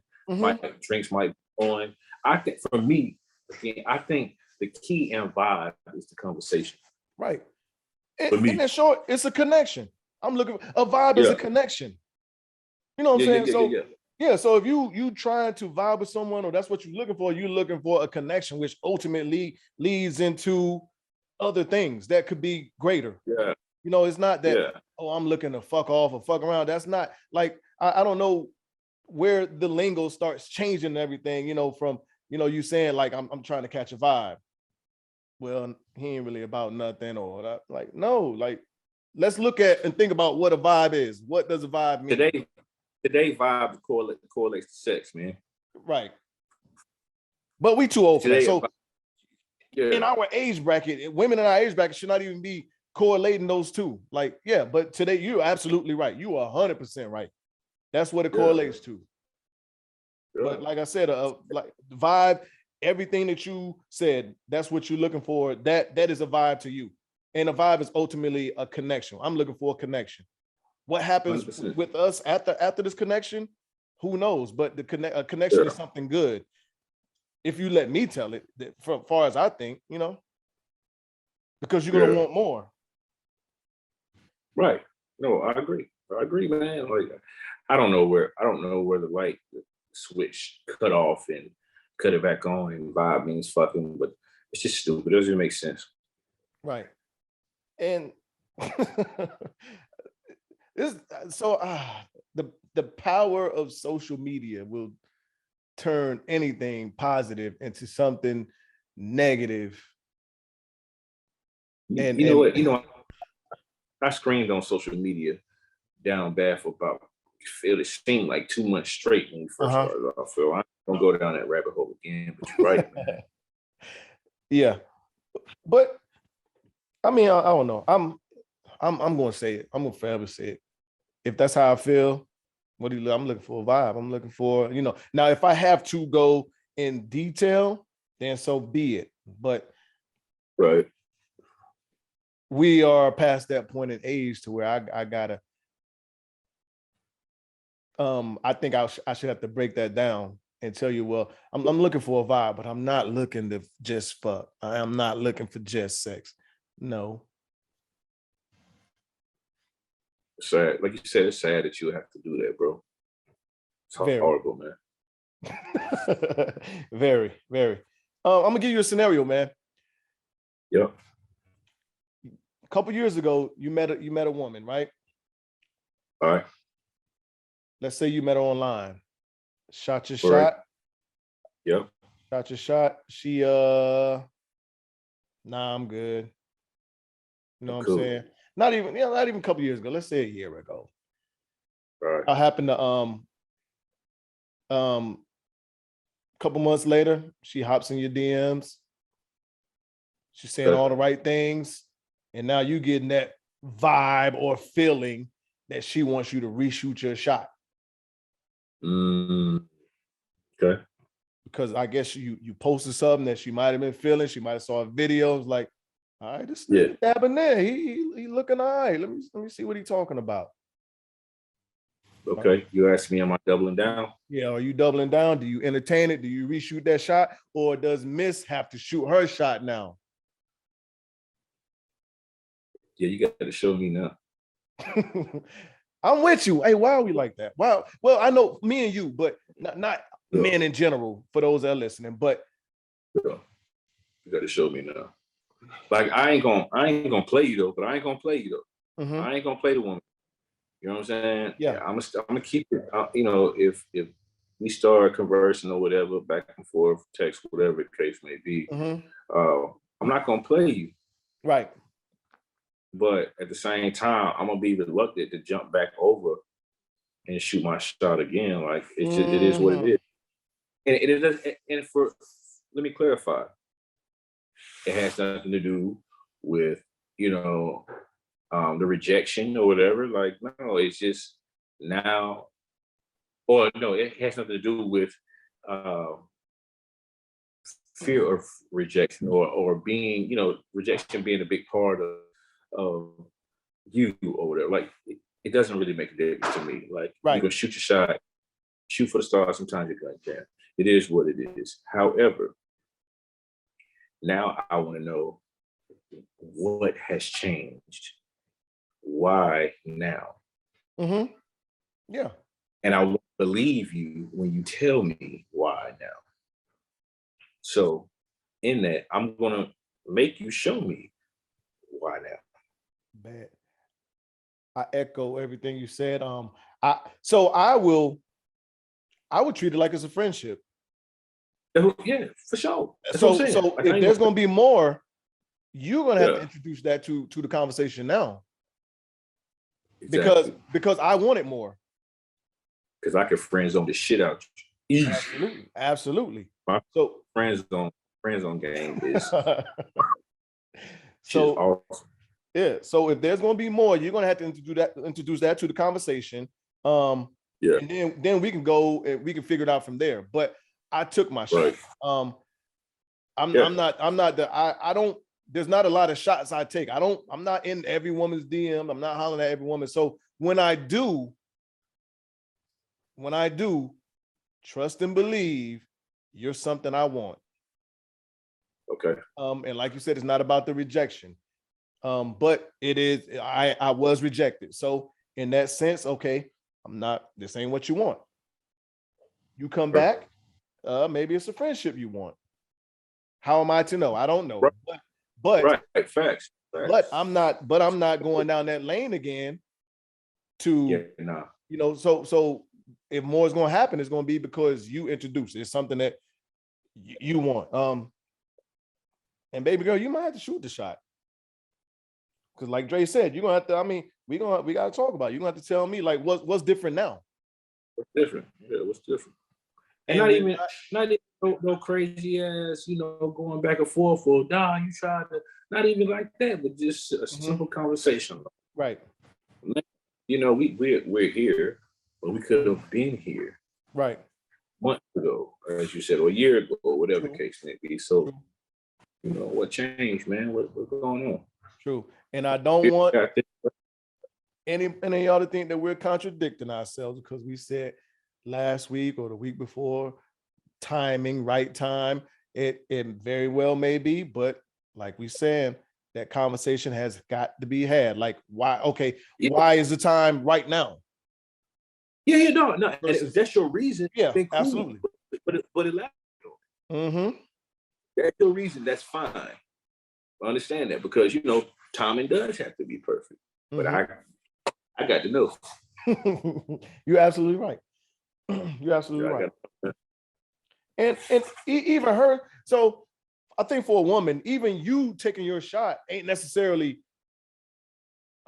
S4: drinks might be on. I think for me, again, I think the key and vibe is the conversation.
S3: Right. And in short, it's a connection. I'm looking a vibe is a connection. You know what I'm saying? So if you trying to vibe with someone or that's what you're looking for a connection, which ultimately leads into other things that could be greater.
S4: Yeah.
S3: It's not that, I'm looking to fuck off or fuck around. That's not like, I don't know where the lingo starts changing and everything, from, you saying like, I'm trying to catch a vibe. Well, he ain't really about nothing or that. Like, no, like, let's look at and think about what a vibe is. What does a vibe mean?
S4: Today vibe correlates to sex, man.
S3: Right. But we too old for that. So
S4: yeah.
S3: In our age bracket, women in our age bracket should not even be correlating those two. Like, yeah, but today you're absolutely right. You are 100% right. That's what it correlates to. Yeah. But like I said, like vibe, everything that you said, that's what you're looking for. That is a vibe to you. And a vibe is ultimately a connection. I'm looking for a connection. What happens 100%. With us after this connection, who knows? But a connection is something good. If you let me tell it, from far as I think, because you're gonna want more.
S4: Right. No, I agree, man. Like, I don't know where the light switch cut off and cut it back on and vibe means fucking, but it's just stupid. It doesn't make sense.
S3: Right. And the power of social media will turn anything positive into something negative.
S4: And you know what? I screamed on social media down bad for about, it seemed like 2 months straight when we first started off. So I don't go down that rabbit hole again, but you're right, man.
S3: Yeah. But I mean, I don't know. I'm gonna say it. I'm gonna forever say it. If that's how I feel, I'm looking for a vibe. I'm looking for, now if I have to go in detail, then so be it. But
S4: right.
S3: We are past that point in age to where I gotta, I think I should have to break that down and tell you, well, I'm looking for a vibe, but I'm not looking to just fuck. I am not looking for just sex. No.
S4: Sad. Like you said, it's sad that you have to do that, bro. It's horrible, man.
S3: Very, very. I'm gonna give you a scenario, man.
S4: Yeah.
S3: A couple years ago, you met a woman, right?
S4: All right.
S3: Let's say you met her online. Shot your shot.
S4: Yep.
S3: Shot your shot. She nah, I'm good. You know what I'm saying? Not even a couple years ago. Let's say a year ago.
S4: All right.
S3: I happened to couple months later, she hops in your DMs. She's saying all the right things. And now you getting that vibe or feeling that she wants you to reshoot your shot.
S4: Okay.
S3: Because I guess you posted something that she might have been feeling. She might have saw videos like, all right, this nigga dabbing there. He looking all right. Let me see what he's talking about.
S4: Okay. You asked me, am I doubling down?
S3: Yeah, are you doubling down? Do you entertain it? Do you reshoot that shot? Or does Miss have to shoot her shot now?
S4: Yeah, you got to show me now.
S3: I'm with you. Hey, why are we like that? Wow. Well, I know me and you, but not men in general, for those that are listening, but
S4: you got to show me now. Like, I ain't gonna play you though, but I ain't gonna play you though. Mm-hmm. I ain't gonna play the woman. You know what I'm saying?
S3: Yeah.
S4: I'm gonna keep it. If we start conversing or whatever, back and forth, text, whatever the case may be. I'm not gonna play you.
S3: Right.
S4: But at the same time, I'm gonna be reluctant to jump back over and shoot my shot again. Like it's just, it is what it is. And it does. And let me clarify, it has nothing to do with the rejection or whatever. Like no, it's just now, or no, it has nothing to do with fear of rejection or being, rejection being a big part of you or whatever. Like it doesn't really make a difference to me. Like you can shoot your shot, shoot for the stars. Sometimes you're like, damn, it is what it is. However, now I want to know what has changed. Why now?
S3: Yeah.
S4: And I will believe you when you tell me why now. So in that, I'm gonna make you show me why now.
S3: Bad. I echo everything you said. I would treat it like it's a friendship.
S4: Yeah, for sure. That's
S3: So
S4: what I'm saying.
S3: like, if there's gonna be more, you're gonna have to introduce that to the conversation now.
S4: Exactly.
S3: Because I wanted more.
S4: Because I could friend zone the shit out you.
S3: Absolutely.
S4: My friend zone game is
S3: so
S4: awesome.
S3: Yeah. So if there's gonna be more, you're gonna have to introduce that to the conversation. And then we can go and we can figure it out from there. But I took my shot. I don't, there's not a lot of shots I take. I'm not in every woman's DM. I'm not hollering at every woman. So when I do, trust and believe you're something I want.
S4: Okay.
S3: And like you said, it's not about the rejection. But it is, I was rejected. So in that sense, okay, this ain't what you want. You come back, maybe it's a friendship you want. How am I to know? I don't know. But
S4: facts.
S3: But I'm not going down that lane again so if more is going to happen, it's going to be because you introduce it. It's something that you want. And baby girl, you might have to shoot the shot. Because like Dre said, you're going to have to, we got to talk about it. You're going to have to tell me like what's different now.
S4: What's different? Yeah, what's different? And not even no crazy ass, going back and forth or you tried to, not even like that, but just a simple conversation.
S3: Right.
S4: We're here, but we could have been here.
S3: Right.
S4: Months ago, as you said, or a year ago, or whatever the case may be. So, what changed, man? What's going on?
S3: True. And I don't want any of y'all to think that we're contradicting ourselves because we said last week or the week before, timing, right time. It very well may be, but like we said, that conversation has got to be had. Like, why? Okay, why is the time right now?
S4: No. And if that's your reason,
S3: yeah,
S4: then cool.
S3: Absolutely.
S4: But that's your reason. That's fine. I understand that because timing does have to be perfect. But I got to know.
S3: You're absolutely right. You're absolutely right. And even her. So I think for a woman, even you taking your shot ain't necessarily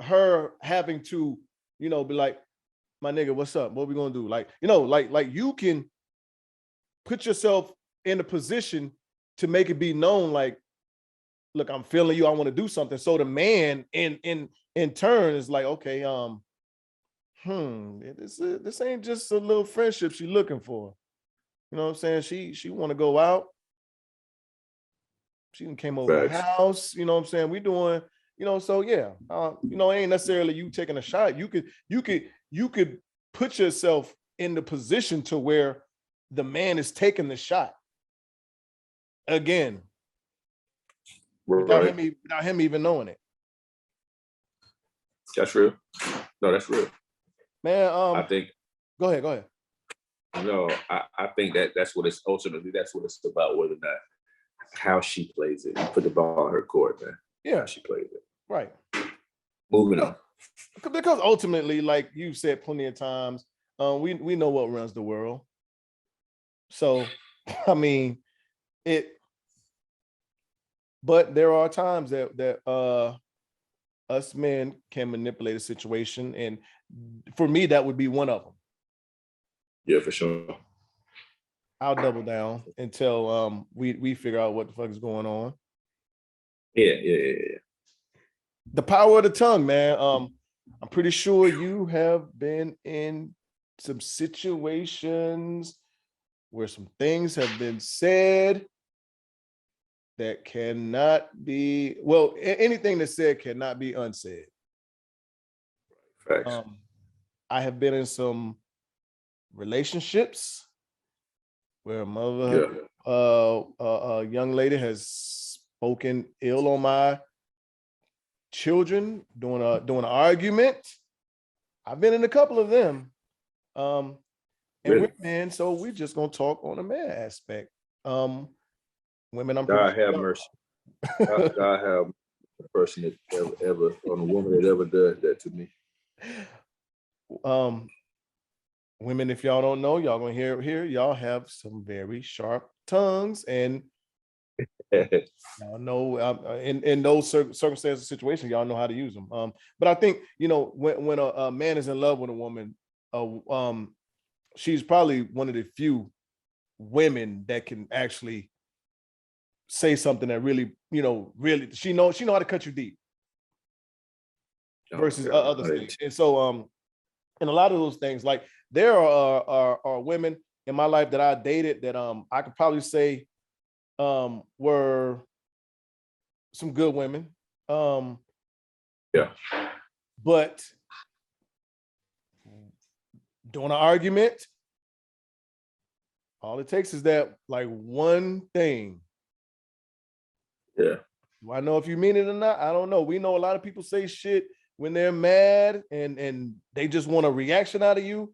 S3: her having to, be like, my nigga, what's up? What we gonna do? Like, like you can put yourself in a position to make it be known, like, look, I'm feeling you. I want to do something. So the man in turn is like, okay, this ain't just a little friendship she's looking for. You know what I'm saying? She want to go out. She came over the house. You know what I'm saying? We doing, so yeah. It ain't necessarily you taking a shot. You could put yourself in the position to where the man is taking the shot again. Without him even knowing it.
S4: That's real. No, that's real.
S3: Man,
S4: I think.
S3: Go ahead.
S4: No, I think that's what it's ultimately. That's what it's about. Whether or not how she plays it, put the ball on her court, man.
S3: Yeah,
S4: how she plays it.
S3: Right.
S4: Moving on.
S3: Because ultimately, like you said plenty of times, we know what runs the world. So, I mean, but there are times that us men can manipulate a situation, and for me, that would be one of them.
S4: Yeah, for sure.
S3: I'll double down until we figure out what the fuck is going on.
S4: Yeah.
S3: The power of the tongue, man. I'm pretty sure you have been in some situations where some things have been said that cannot be, well, anything that's said cannot be unsaid.
S4: Facts.
S3: I have been in some relationships where a young lady has spoken ill on my children during an argument. I've been in a couple of them. And
S4: Really?
S3: we're men, so we're just gonna talk on the man aspect. Women, I'm
S4: God
S3: pretty
S4: have mercy. God have the person that ever on a woman that ever does that to me.
S3: Women, if y'all don't know, y'all gonna hear it here. Y'all have some very sharp tongues, and y'all know in those circumstances, situations, y'all know how to use them. But I think when a man is in love with a woman, she's probably one of the few women that can actually say something that really, really she know how to cut you deep versus other things. And so, and a lot of those things, like there are women in my life that I dated that I could probably say were some good women.
S4: Yeah.
S3: But during an argument, all it takes is that like one thing.
S4: Yeah.
S3: Do I know if you mean it or not? I don't know. We know a lot of people say shit when they're mad and they just want a reaction out of you,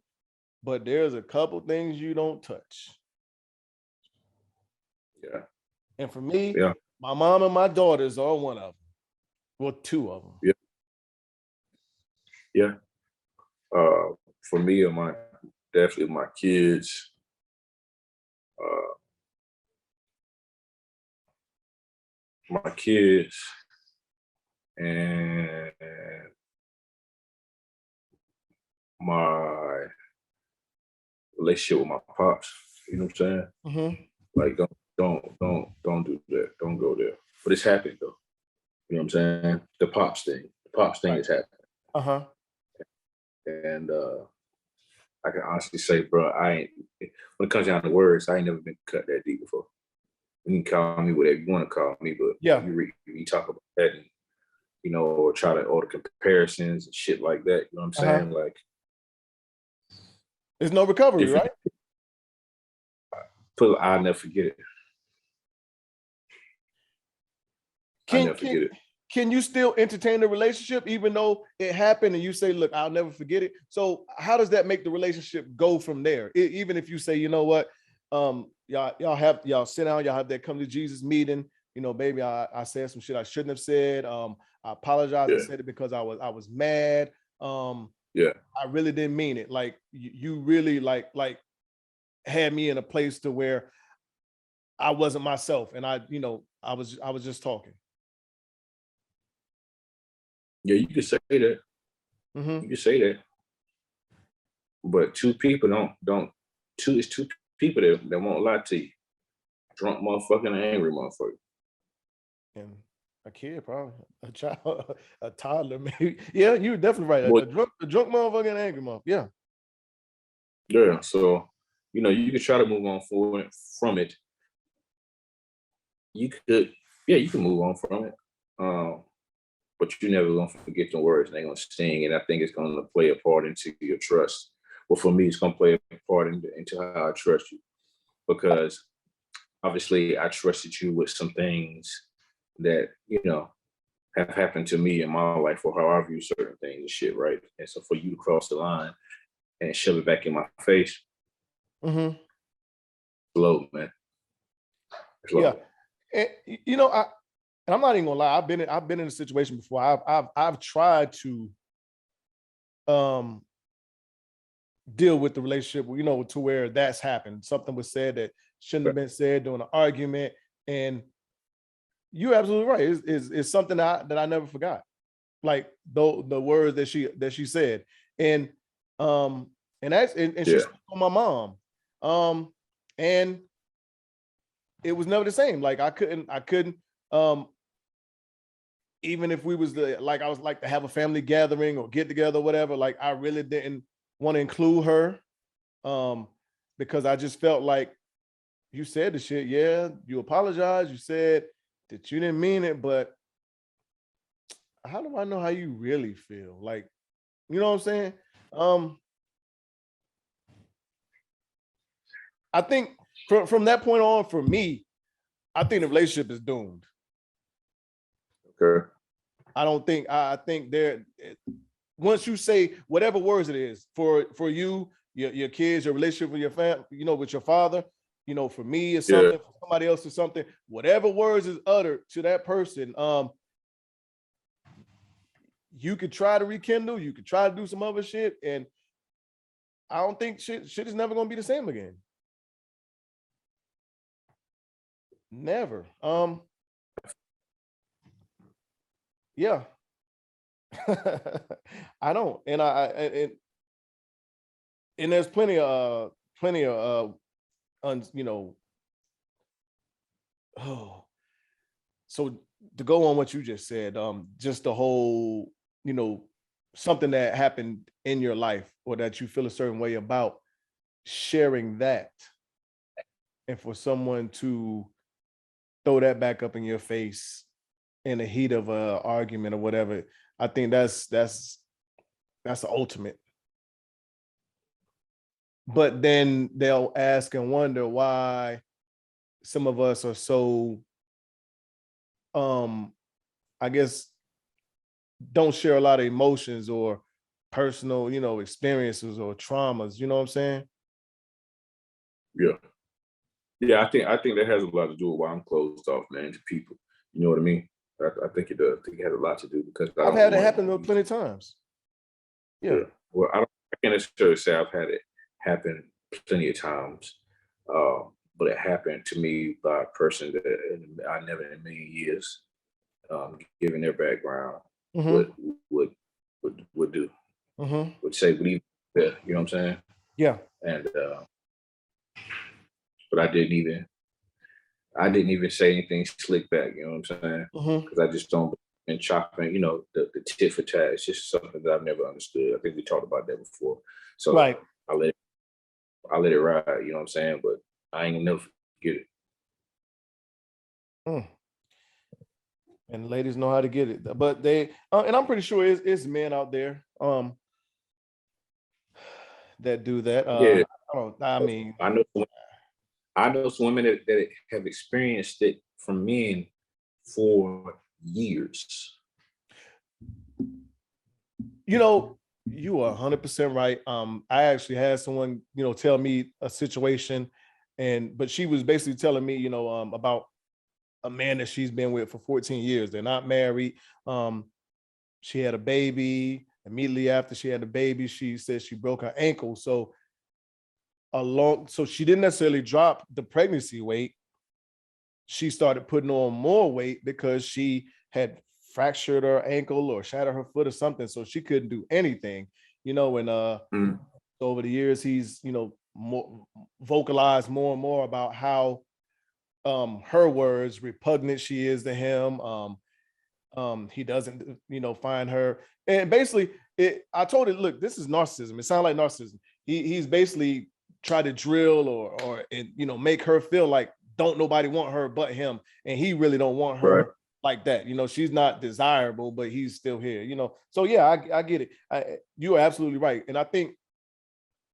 S3: but there's a couple things you don't touch.
S4: Yeah.
S3: And for me, my mom and my daughters are one of them. Well, two of them.
S4: Yeah. Yeah. For me, definitely my kids. My kids and my relationship with my pops. You know what I'm saying?
S3: Mm-hmm.
S4: Like don't do that. Don't go there. But it's happening though. You know what I'm saying? The pops thing. The pops thing is happening.
S3: Uh-huh.
S4: And I can honestly say, bro, when it comes down to words, I ain't never been cut that deep before. You can call me whatever you want to call me, but you talk about that and or the comparisons and shit like that. You know what I'm saying? Like,
S3: there's no recovery, right?
S4: I'll never forget it. I'll never forget it.
S3: Can you still entertain the relationship even though it happened and you say, look, I'll never forget it? So how does that make the relationship go from there? Even if you say, you know what, y'all sit down, y'all have that come to Jesus meeting, baby, I said some shit I shouldn't have said. I apologize. I said it because I was mad. I really didn't mean it. Like you really like had me in a place to where I wasn't myself, and I was just talking.
S4: Yeah, you can say that.
S3: Mm-hmm.
S4: You can say that. But two people it's two people that won't lie to you. Drunk motherfucker and an angry motherfucker.
S3: And a kid, probably a child, a toddler, maybe. Yeah, you're definitely right. A drunk motherfucker and an angry motherfucker. Yeah.
S4: Yeah. So, you can try to move on from it. You can move on from it. But you're never gonna forget the words, and they're gonna sting. And I think it's gonna play a part into your trust. Well, for me, it's gonna play a part into how I trust you, because obviously I trusted you with some things that have happened to me in my life, or how I view certain things and shit, right? And so for you to cross the line and shove it back in my face, slow, man. Slow.
S3: Yeah, and I'm not even gonna lie. I've been in a situation before. I've tried to deal with the relationship, you know, to where that's happened. Something was said that shouldn't have been said during an argument. And you're absolutely right. It's something that I never forgot. Like the words that she said. And she spoke on my mom. And it was never the same. Like I couldn't even if we was I was like to have a family gathering or get together or whatever, like I really didn't want to include her. Because I just felt like you said the shit. Yeah, you apologized. You said that you didn't mean it, but how do I know how you really feel? Like, you know what I'm saying? I think from that point on, for me, I think the relationship is doomed.
S4: Okay.
S3: I think once you say whatever words it is for you, your kids, your relationship with your family, you know, with your father, you know, for me it's something, for somebody else is something, whatever words is uttered to that person, you could try to rekindle, you could try to do some other shit, and I don't think shit is never gonna be the same again. Never. Yeah. I don't, and and there's plenty of you know. Oh, so to go on what you just said, just the whole, you know, something that happened in your life or that you feel a certain way about, sharing that, and for someone to throw that back up in your face in the heat of a argument or whatever, I think that's the ultimate. But then they'll ask and wonder why some of us are so, I guess, don't share a lot of emotions or personal, you know, experiences or traumas. You know what I'm saying?
S4: Yeah. I think that has a lot to do with why I'm closed off, man, to people. You know what I mean? I think it does. I think it has a lot to do because
S3: I've had it happen plenty of times. Yeah.
S4: Well, I can't necessarily say I've had it happen plenty of times, but it happened to me by a person that I never in a million years, given their background, would do. Would say, believe that, you know what I'm saying?
S3: Yeah.
S4: And but I didn't even say anything slick back, you know what I'm saying? Because I just don't believe in chopping, you know, the tit for tat. It's just something that I've never understood. I think we talked about that before. So
S3: right.
S4: I let it ride, you know what I'm saying? But I ain't gonna never forget
S3: it. And ladies know how to get it, but they and I'm pretty sure it's men out there that do that.
S4: I know some women that have experienced it from men for years.
S3: You know, you are 100% right. I actually had someone, you know, tell me a situation, but she was basically telling me, you know, about a man that she's been with for 14 years. They're not married. She had a baby. Immediately after she had the baby, she said she broke her ankle. So she didn't necessarily drop the pregnancy weight. She started putting on more weight because she had fractured her ankle or shattered her foot or something. So she couldn't do anything, you know, and over the years, he's, you know, vocalized more and more about how her words, repugnant she is to him. He doesn't, you know, find her. And basically, I told it, look, this is narcissism. It sounds like narcissism. He's basically tried to drill or you know, make her feel like don't nobody want her but him. And he really don't want her like that. You know, she's not desirable, but he's still here, you know? So yeah, I get it. You are absolutely right. And I think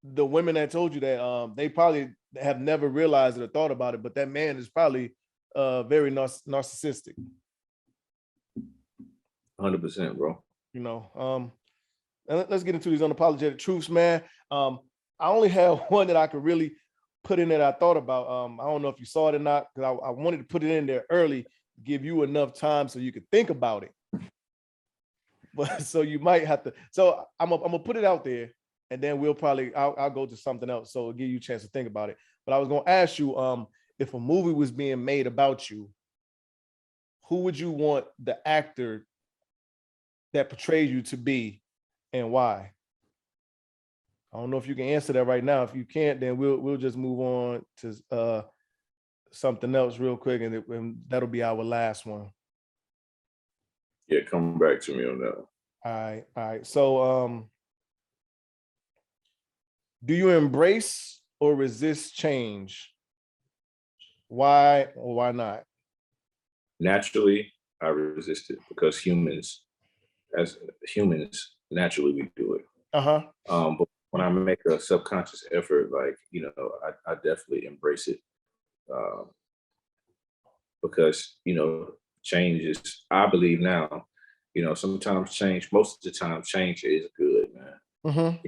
S3: the women that told you that, they probably have never realized it or thought about it, but that man is probably very narcissistic.
S4: 100%, bro.
S3: You know, and let's get into these unapologetic truths, man. I only have one that I could really put in that I thought about. I don't know if you saw it or not, because I wanted to put it in there early, give you enough time so you could think about it. But so you might have to. So I'm gonna put it out there, and then I'll go to something else. So it'll give you a chance to think about it. But I was going to ask you, if a movie was being made about you, who would you want the actor that portrays you to be, and why? I don't know if you can answer that right now. If you can't, then we'll just move on to something else real quick, and that'll be our last one.
S4: Yeah, come back to me on that.
S3: All right. So, do you embrace or resist change? Why or why not?
S4: Naturally, I resist it because as humans, naturally we do it. But when I make a subconscious effort, like, I definitely embrace it. Because, change is, I believe now, sometimes most of the time, change is good, man.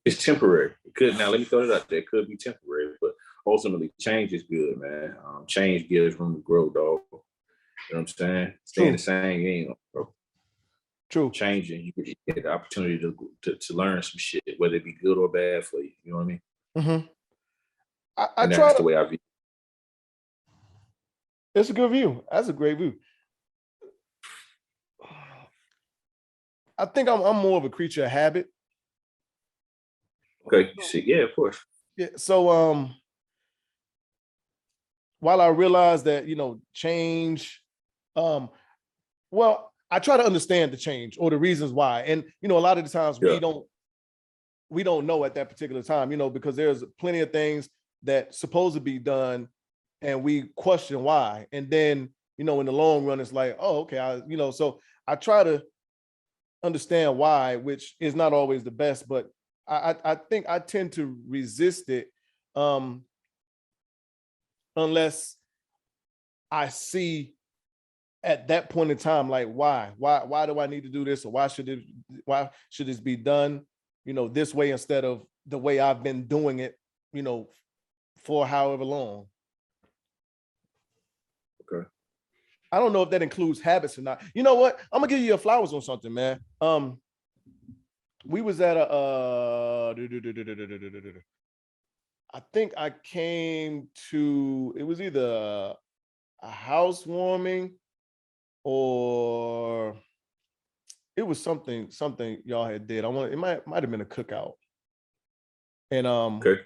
S4: It's temporary. Now let me throw it out there. It could be temporary, but ultimately change is good, man. Change gives room to grow, dog. You know what I'm saying? Staying the same, you ain't gonna grow.
S3: True.
S4: Changing, you get the opportunity to learn some shit, whether it be good or bad for you. You know what I mean?
S3: Mm-hmm.
S4: And that's the way I view.
S3: It's a good view. That's a great view. I think I'm more of a creature of habit.
S4: Okay. Yeah, of course.
S3: Yeah. So while I realize that, change, well, I try to understand the change or the reasons why. And, a lot of the times we don't know at that particular time, because there's plenty of things that supposed to be done and we question why. And then, in the long run, it's like, oh, okay. So I try to understand why, which is not always the best, but I think I tend to resist it unless I see at that point in time, like, why do I need to do this? Or why should this be done, this way instead of the way I've been doing it, for however long.
S4: Okay.
S3: I don't know if that includes habits or not. You know what? I'm gonna give you your flowers on something, man. We was at I think I came to, it was either a housewarming or it was something y'all had did. It might have been a cookout. And
S4: okay.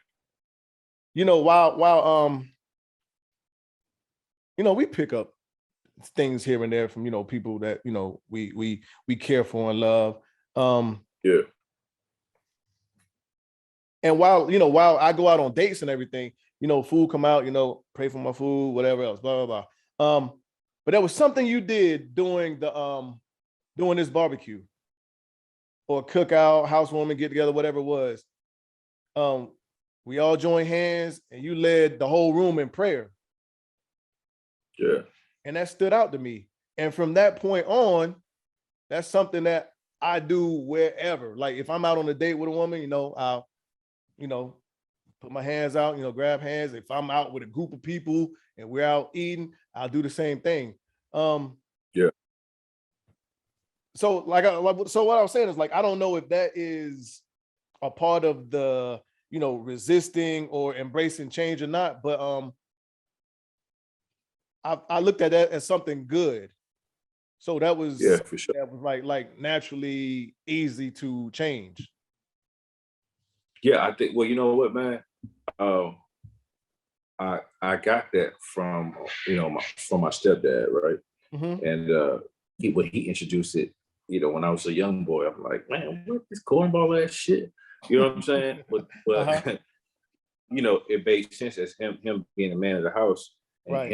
S3: While we pick up things here and there from, people that, we care for and love.
S4: Yeah.
S3: And while I go out on dates and everything, food come out, pray for my food, whatever else, blah, blah, blah. But there was something you did during this barbecue or cookout, housewarming, get together, whatever it was. We all joined hands and you led the whole room in prayer.
S4: Yeah.
S3: And that stood out to me. And from that point on, that's something that I do wherever. Like if I'm out on a date with a woman, I'll, put my hands out, grab hands. If I'm out with a group of people and we're out eating, I'll do the same thing.
S4: Yeah.
S3: So what I was saying is, like, I don't know if that is a part of the, resisting or embracing change or not, but I looked at that as something good. So that was,
S4: for sure.
S3: That was like naturally easy to change.
S4: Yeah, I think, well, you know what, man? I got that from, from my stepdad, right?
S3: Mm-hmm.
S4: And he introduced it, when I was a young boy. I'm like, man, what this cornball ass shit? You know what I'm saying? But it made sense as him being the man of the house and
S3: right.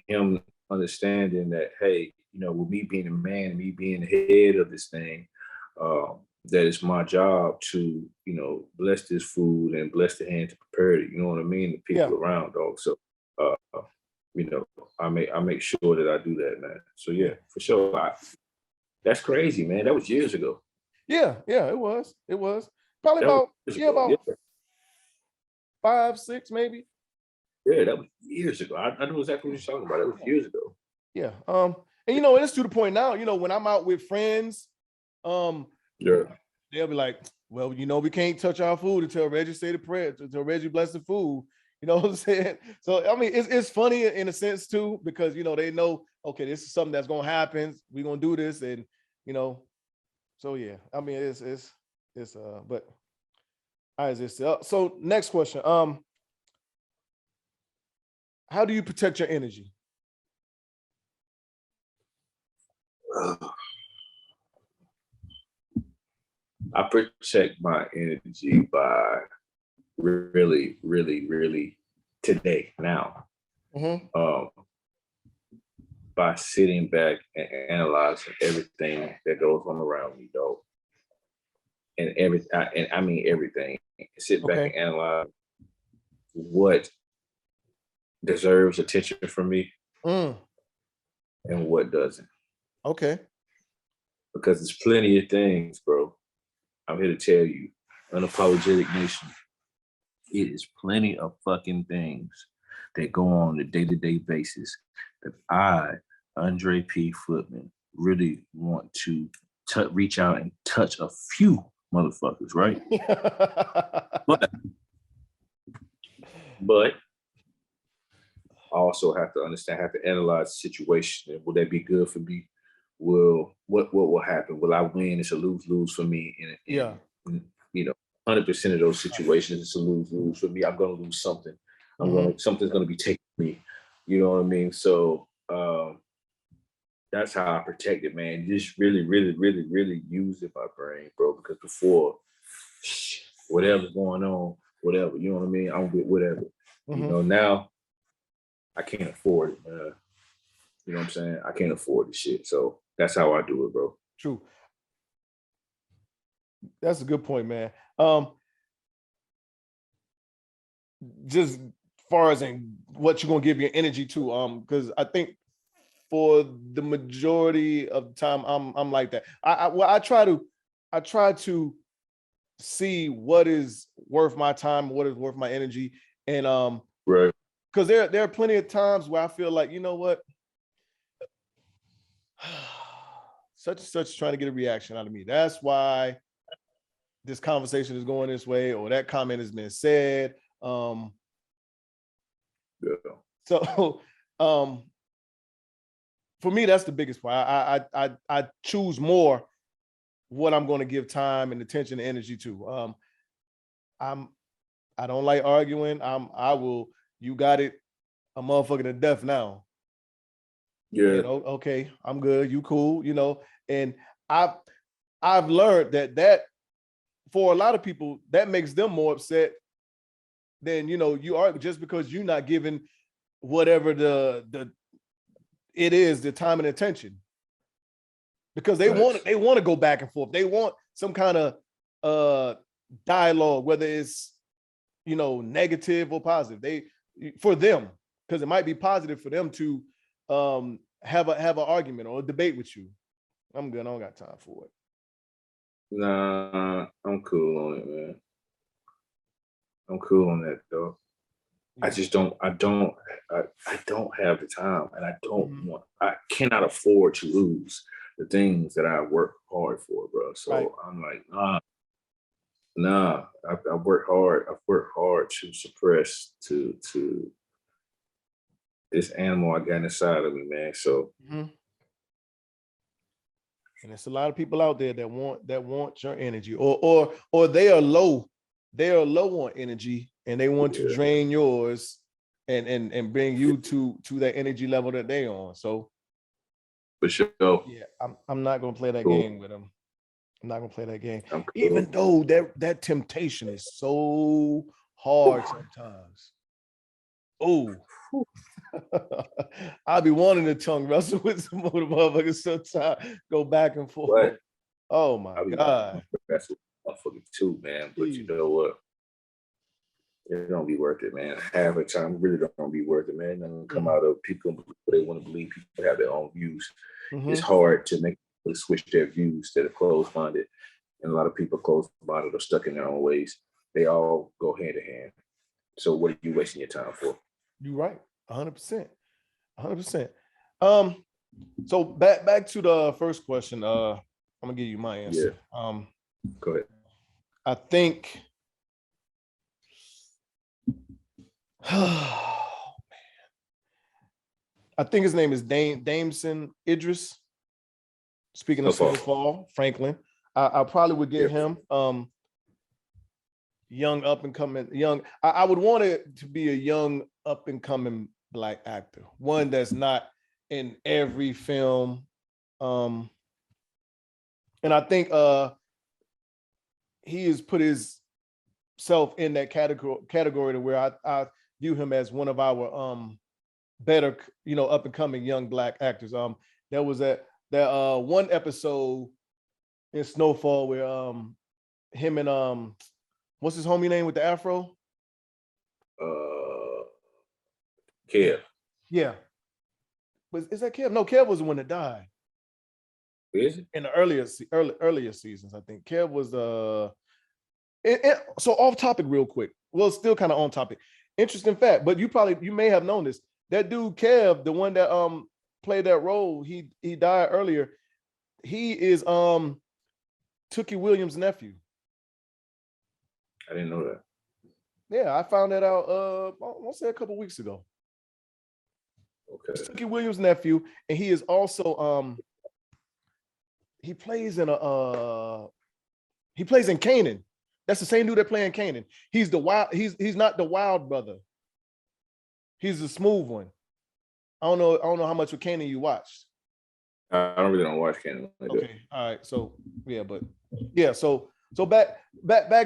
S4: him understanding that, hey, with me being a man and me being the head of this thing, that it's my job to, bless this food and bless the hand to prepare it. You know what I mean? The people around, dog. So, I make sure that I do that, man. So yeah, for sure. That's crazy, man. That was years ago.
S3: Yeah, it was. Probably about 5, 6, maybe.
S4: Yeah, that was years ago. I know exactly what you're talking about. That was years ago.
S3: Yeah. And it's to the point now, when I'm out with friends, they'll be like, well, we can't touch our food until Reggie say the prayer, until Reggie bless the food. You know what I'm saying? So I mean, it's funny in a sense too, because they know, okay, this is something that's gonna happen. We're gonna do this, and so yeah. I mean, it's but all right, so next question. How do you protect your energy?
S4: I protect my energy by really, really, really today, now. By sitting back and analyzing everything that goes on around me, though. And I mean everything. Sit back and analyze what deserves attention from me and what doesn't.
S3: Okay.
S4: Because there's plenty of things, bro. I'm here to tell you, Unapologetic Nation, it is plenty of fucking things that go on a day-to-day basis that I, Andre P. Footman, really want to reach out and touch a few motherfuckers, right? but I also have to understand, have to analyze the situation. Will that be good for me? What will happen? Will I win? It's a lose-lose for me. And 100% of those situations, it's a lose-lose for me. I'm gonna lose something. Something's gonna be taken from me. You know what I mean? So that's how I protect it, man. Just really, really, really, really using my brain, bro. Because before, whatever's going on, whatever, you know what I mean? I'm with whatever. Now I can't afford it, man. You know what I'm saying? I can't afford the shit. So that's how I do it, bro.
S3: True. That's a good point, man. Just far as in what you're gonna give your energy to, because I think for the majority of the time I'm like that. I try to see what is worth my time, what is worth my energy, and
S4: right.
S3: Because there are plenty of times where I feel like, you know what, such and such trying to get a reaction out of me. That's why this conversation is going this way, or that comment has been said. So for me, that's the biggest part. I choose more what I'm going to give time and attention and energy to. I don't like arguing. You got it, a motherfucker to death now.
S4: Yeah.
S3: Okay, I'm good. You cool, and I've learned that for a lot of people, that makes them more upset than, you are, just because you're not giving whatever the time and attention, because they want to go back and forth. They want some kind of dialogue, whether it's negative or positive. For them, because it might be positive for them to have an argument or a debate with you. I'm good. I don't got time for it.
S4: Nah, I'm cool on it, man. I'm cool on that, though. Yeah. I don't have the time, and I cannot afford to lose the things that I work hard for, bro. So right. I'm like, nah, I work hard. I've worked hard to suppress to this animal I got inside of me, man. So
S3: and there's a lot of people out there that want your energy, or they are low on energy, and they want to drain yours and bring you to that energy level that they on. So
S4: for sure.
S3: Yeah, I'm not gonna play that game with them. I'm not gonna play that game. Even though that temptation is so hard sometimes. Oh, I'll be wanting to tongue wrestle with some of the motherfuckers sometimes, go back and forth. Right. Oh my God.
S4: That's motherfucker too, man. But you know what? It don't be worth it, man. Half the time, really don't be worth it, man. Nothing come out of people, they want to believe. People have their own views. It's hard to make people switch their views that are closed-minded. And a lot of people closed-minded are stuck in their own ways. They all go hand in hand. So what are you wasting your time for?
S3: You're right. 100%. 100%. So back to the first question. I'm gonna give you my answer. Yeah.
S4: Go ahead.
S3: I think. Oh man, I think his name is Damson Idris. Speaking of Snowfall, Franklin, I probably would get him. Young up and coming, I would want it to be a young up and coming Black actor, one that's not in every film. And I think he has put himself in that category to where I view him as one of our better, up and coming young Black actors. There was that one episode in Snowfall where him and what's his homie name with the afro?
S4: Kev.
S3: Yeah. Is that Kev? No, Kev was the one that died.
S4: Is it?
S3: In the earlier seasons, I think. Kev was so off topic real quick. Well, still kind of on topic. Interesting fact, but you may have known this. That dude Kev, the one that played that role, he died earlier. He is Tookie Williams' nephew.
S4: I didn't know that.
S3: Yeah, I found that out I want to say a couple weeks ago.
S4: Okay.
S3: Tookie Williams' nephew, and he is also he plays in Kanan. That's the same dude that playing Kanan. He's not the wild brother. He's the smooth one. I don't know how much of Kanan you watched.
S4: I don't really watch Kanan.
S3: Okay, all right. So so back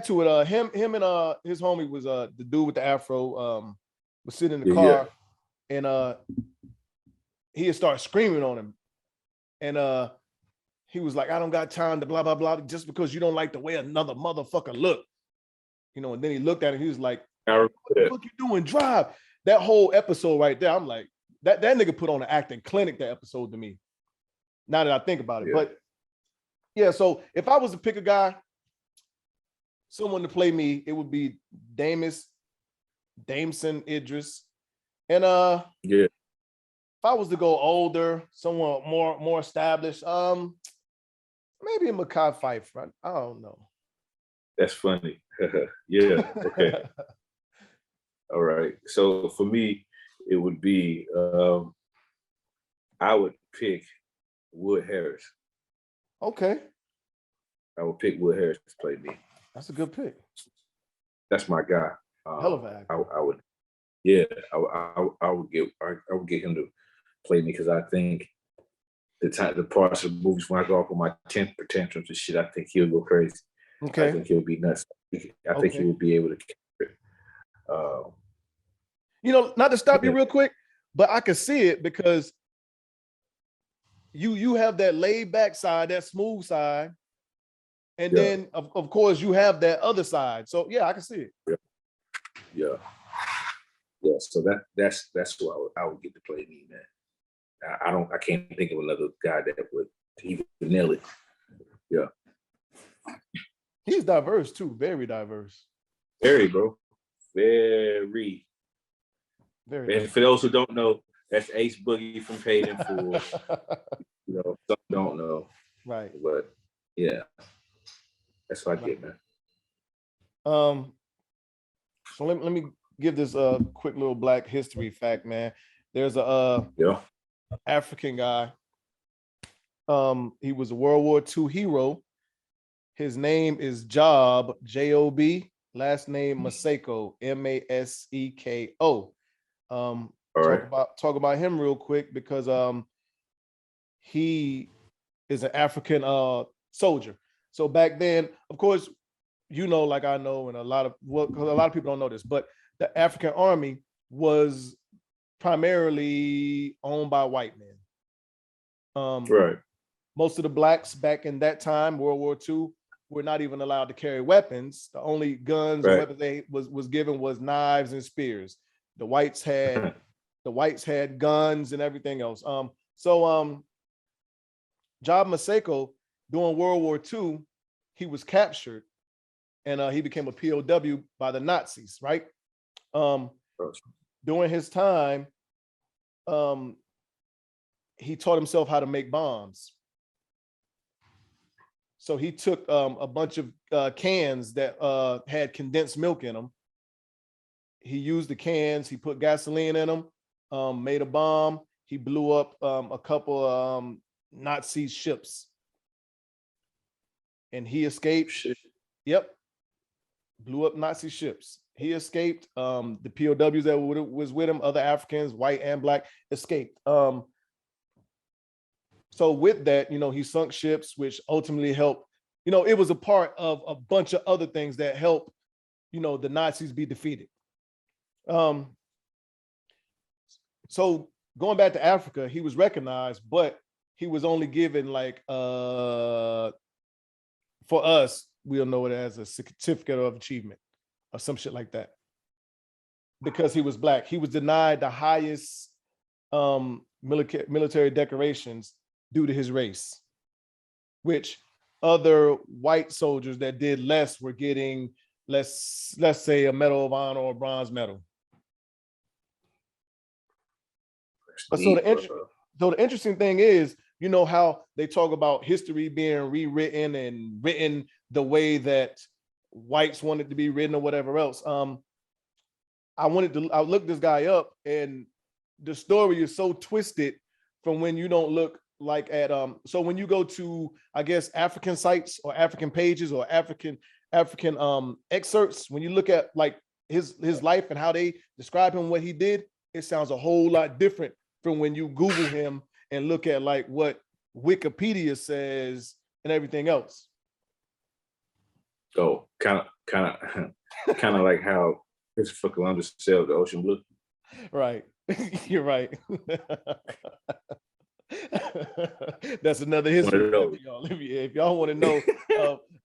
S3: to it. Him and his homie was the dude with the afro was sitting in the car, and he had started screaming on him, and he was like, "I don't got time to blah blah blah just because you don't like the way another motherfucker look," And then he looked at him. He was like, "What the fuck you doing? Drive." That whole episode right there, I'm like, that nigga put on an acting clinic. That episode to me. Now that I think about it, but yeah. So if I was to pick a guy, someone to play me, it would be Damson Idris, and if I was to go older, someone more established, maybe a Mekhi Phifer. I don't know.
S4: That's funny. Yeah. Okay. All right. So for me, it would be I would pick Wood Harris.
S3: Okay.
S4: I would pick Wood Harris to play me.
S3: That's a good pick.
S4: That's my guy.
S3: Hell of an actor.
S4: I would. Yeah. I would get him to play me because I think the parts of the movies when I go off on my temper tantrums and shit, I think he'll go crazy.
S3: Okay.
S4: I think he'll be nuts. I think he would be able to capture it.
S3: Not to stop you real quick, but I could see it because you have that laid back side, that smooth side, and then of course you have that other side. So yeah, I can see it.
S4: Yeah. So that's who I would get to play me, man. I can't think of another guy that would even nail it. Yeah.
S3: He's diverse too, very diverse.
S4: Very, bro. Very. And for those who don't know, that's Ace Boogie from Paid in Full. Some don't know.
S3: Right.
S4: But yeah, that's what I get, man.
S3: So let me give this quick little Black history fact, man. There's a African guy. He was a World War II hero. His name is Job, J-O-B. Last name Maseko, M-A-S-E-K-O. Talk about him real quick because he is an African soldier. So back then, of course, like I know, and a lot of people don't know this, but the African army was primarily owned by white men.
S4: Right.
S3: Most of the blacks back in that time, World War II, were not even allowed to carry weapons. The only guns and weapons they was given was knives and spears. The whites had guns and everything else. So Job Maseko during World War II, he was captured and he became a POW by the Nazis, right? During his time, he taught himself how to make bombs. So he took a bunch of cans that had condensed milk in them. He used the cans. He put gasoline in them. Made a bomb. He blew up a couple Nazi ships, and he escaped. Yep, blew up Nazi ships. He escaped. The POWs that was with him, other Africans, white and black, escaped. So with that, he sunk ships, which ultimately helped. It was a part of a bunch of other things that helped, the Nazis be defeated. So going back to Africa, he was recognized, but he was only given like, for us, we'll know it as a certificate of achievement or some shit like that. Because he was black, he was denied the highest military decorations due to his race, which other white soldiers that did less were getting, let's say, a Medal of Honor or a bronze medal. But so the interesting thing is, how they talk about history being rewritten and written the way that whites wanted to be written or whatever else. I looked this guy up, and the story is so twisted from when you don't look like at so when you go to, I guess, African sites or African pages or African excerpts, when you look at like his life and how they describe him, what he did, it sounds a whole lot different from when you Google him and look at like what Wikipedia says and everything else.
S4: So kind of like how Christopher Columbus sailed the ocean blue. Right.
S3: You're right. That's another history. If y'all want to know,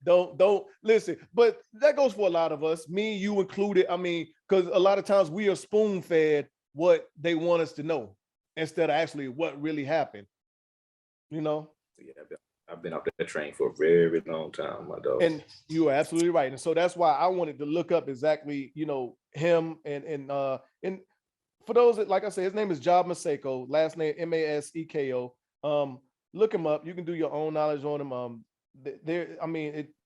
S3: don't listen. But that goes for a lot of us, me, you included. I mean, because a lot of times we are spoon-fed what they want us to know instead of actually what really happened. Yeah,
S4: I've been up that train for a very long time, my dog.
S3: And you are absolutely right. And so that's why I wanted to look up exactly, him and for those that, like I said, his name is Job Maseko, last name Maseko. Look him up. You can do your own knowledge on him.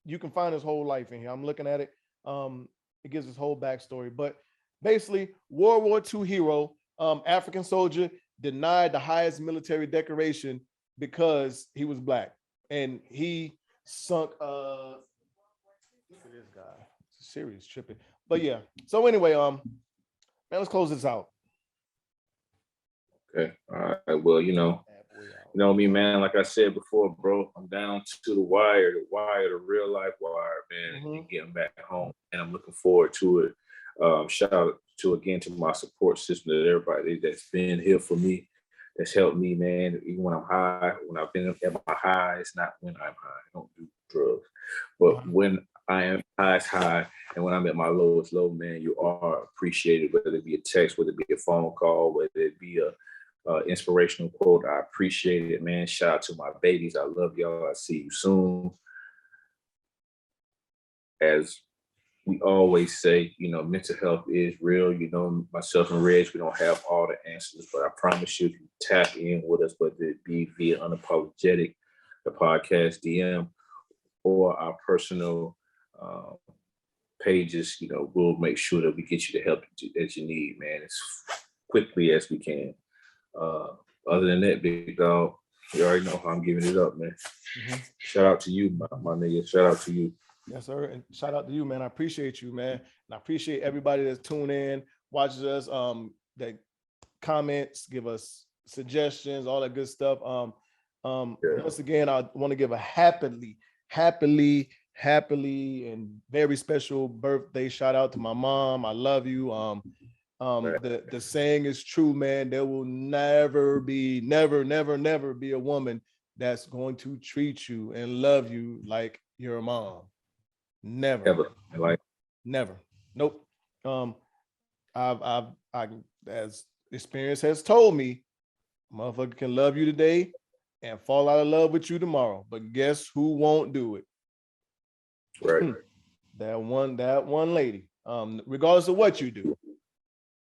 S3: You can find his whole life in here. I'm looking at it. It gives his whole backstory. But basically, World War II hero, African soldier, denied the highest military decoration because he was black, and he sunk. Look at this guy, serious tripping. But yeah. So anyway, man, let's close this out.
S4: Okay. All right. Well, you know me, man. Like I said before, bro, I'm down to the wire, the real life wire, man, and getting back home. And I'm looking forward to it. Shout out to my support system, to everybody that's been here for me, that's helped me, man. Even when I'm high, when I've been at my high, it's not when I'm high. I don't do drugs, but when I am high, it's high. And when I'm at my lowest low, man, you are appreciated, whether it be a text, whether it be a phone call, whether it be a inspirational quote. I appreciate it, man. Shout out to my babies. I love y'all. I see you soon. As we always say, mental health is real. Myself and Reg, we don't have all the answers, but I promise you, if you tap in with us, whether it be via Unapologetic, the podcast DM, or our personal pages, we'll make sure that we get you the help that you need, man, as quickly as we can. Other than that, big dog, you already know how I'm giving it up, man. Shout out to you, my nigga. Shout out to you.
S3: Yes, sir. And shout out to you, man. I appreciate you, man. And I appreciate everybody that's tuned in, watches us, that comments, give us suggestions, all that good stuff. Once again, I want to give a happily and very special birthday shout out to my mom. I love you. The saying is true, man. There will never be a woman that's going to treat you and love you like your mom. Never. Never. Nope. I as experience has told me, motherfucker can love you today and fall out of love with you tomorrow. But guess who won't do it?
S4: Right.
S3: That one lady. Regardless of what you do,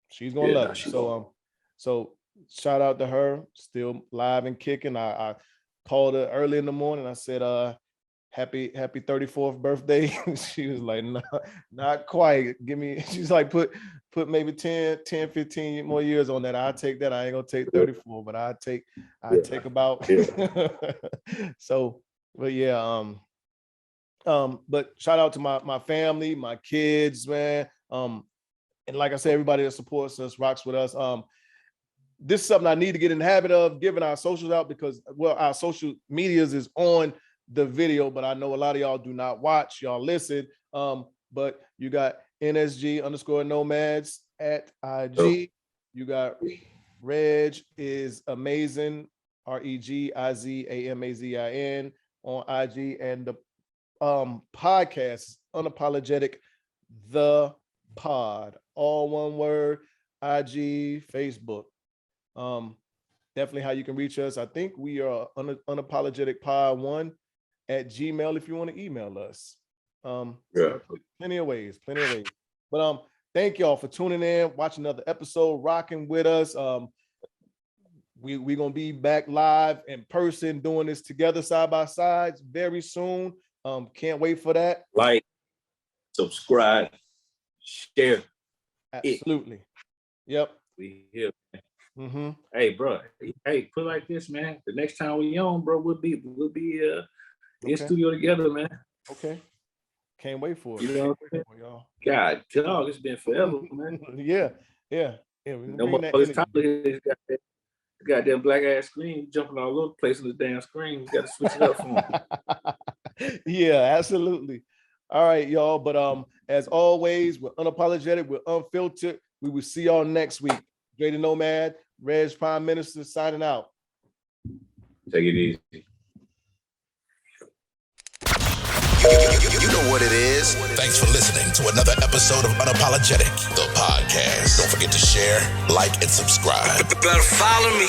S3: she's gonna love you. So shout out to her, still live and kicking. I called her early in the morning. I said, happy 34th birthday. She was like, no, not quite. Give me, she's like, put maybe 10, 15 more years on that. I'll take that. I ain't gonna take 34, but I take about so, but yeah, but shout out to my family, my kids, man. And like I said, everybody that supports us, rocks with us. This is something I need to get in the habit of giving our socials out because, well, our social medias is on the video, but I know a lot of y'all do not watch, y'all listen. But you got NSG_nomads at IG. You got Reg is amazing, REGIZAMAZIN on IG, and the podcast Unapologetic the Pod, all one word, IG, Facebook. Definitely how you can reach us. I think we are unapologeticpod1 at Gmail if you want to email us. Plenty of ways. But thank y'all for tuning in, watching another episode, rocking with us. We're gonna be back live in person doing this together side by side very soon. Can't wait for that.
S4: Like, subscribe, share.
S3: Absolutely. Yep.
S4: We here. Hey, bro. Hey, put it like this, man. The next time we on, bro, we'll be in studio together, man.
S3: Okay. Can't wait for it.
S4: You know what I'm saying? God, dog, it's been forever, man.
S3: Yeah.
S4: No more this time. Goddamn black ass screen jumping all over the place on the damn screen. We got to switch it up for them.
S3: Yeah, absolutely. All right, y'all. But as always, we're unapologetic, we're unfiltered. We will see y'all next week. Dre the Nomad, Reg Prime Minister signing out.
S4: Take it easy.
S2: You know what it is. Thanks for listening to another episode of Unapologetic, the podcast. Don't forget to share, like, and subscribe.
S8: Better follow me.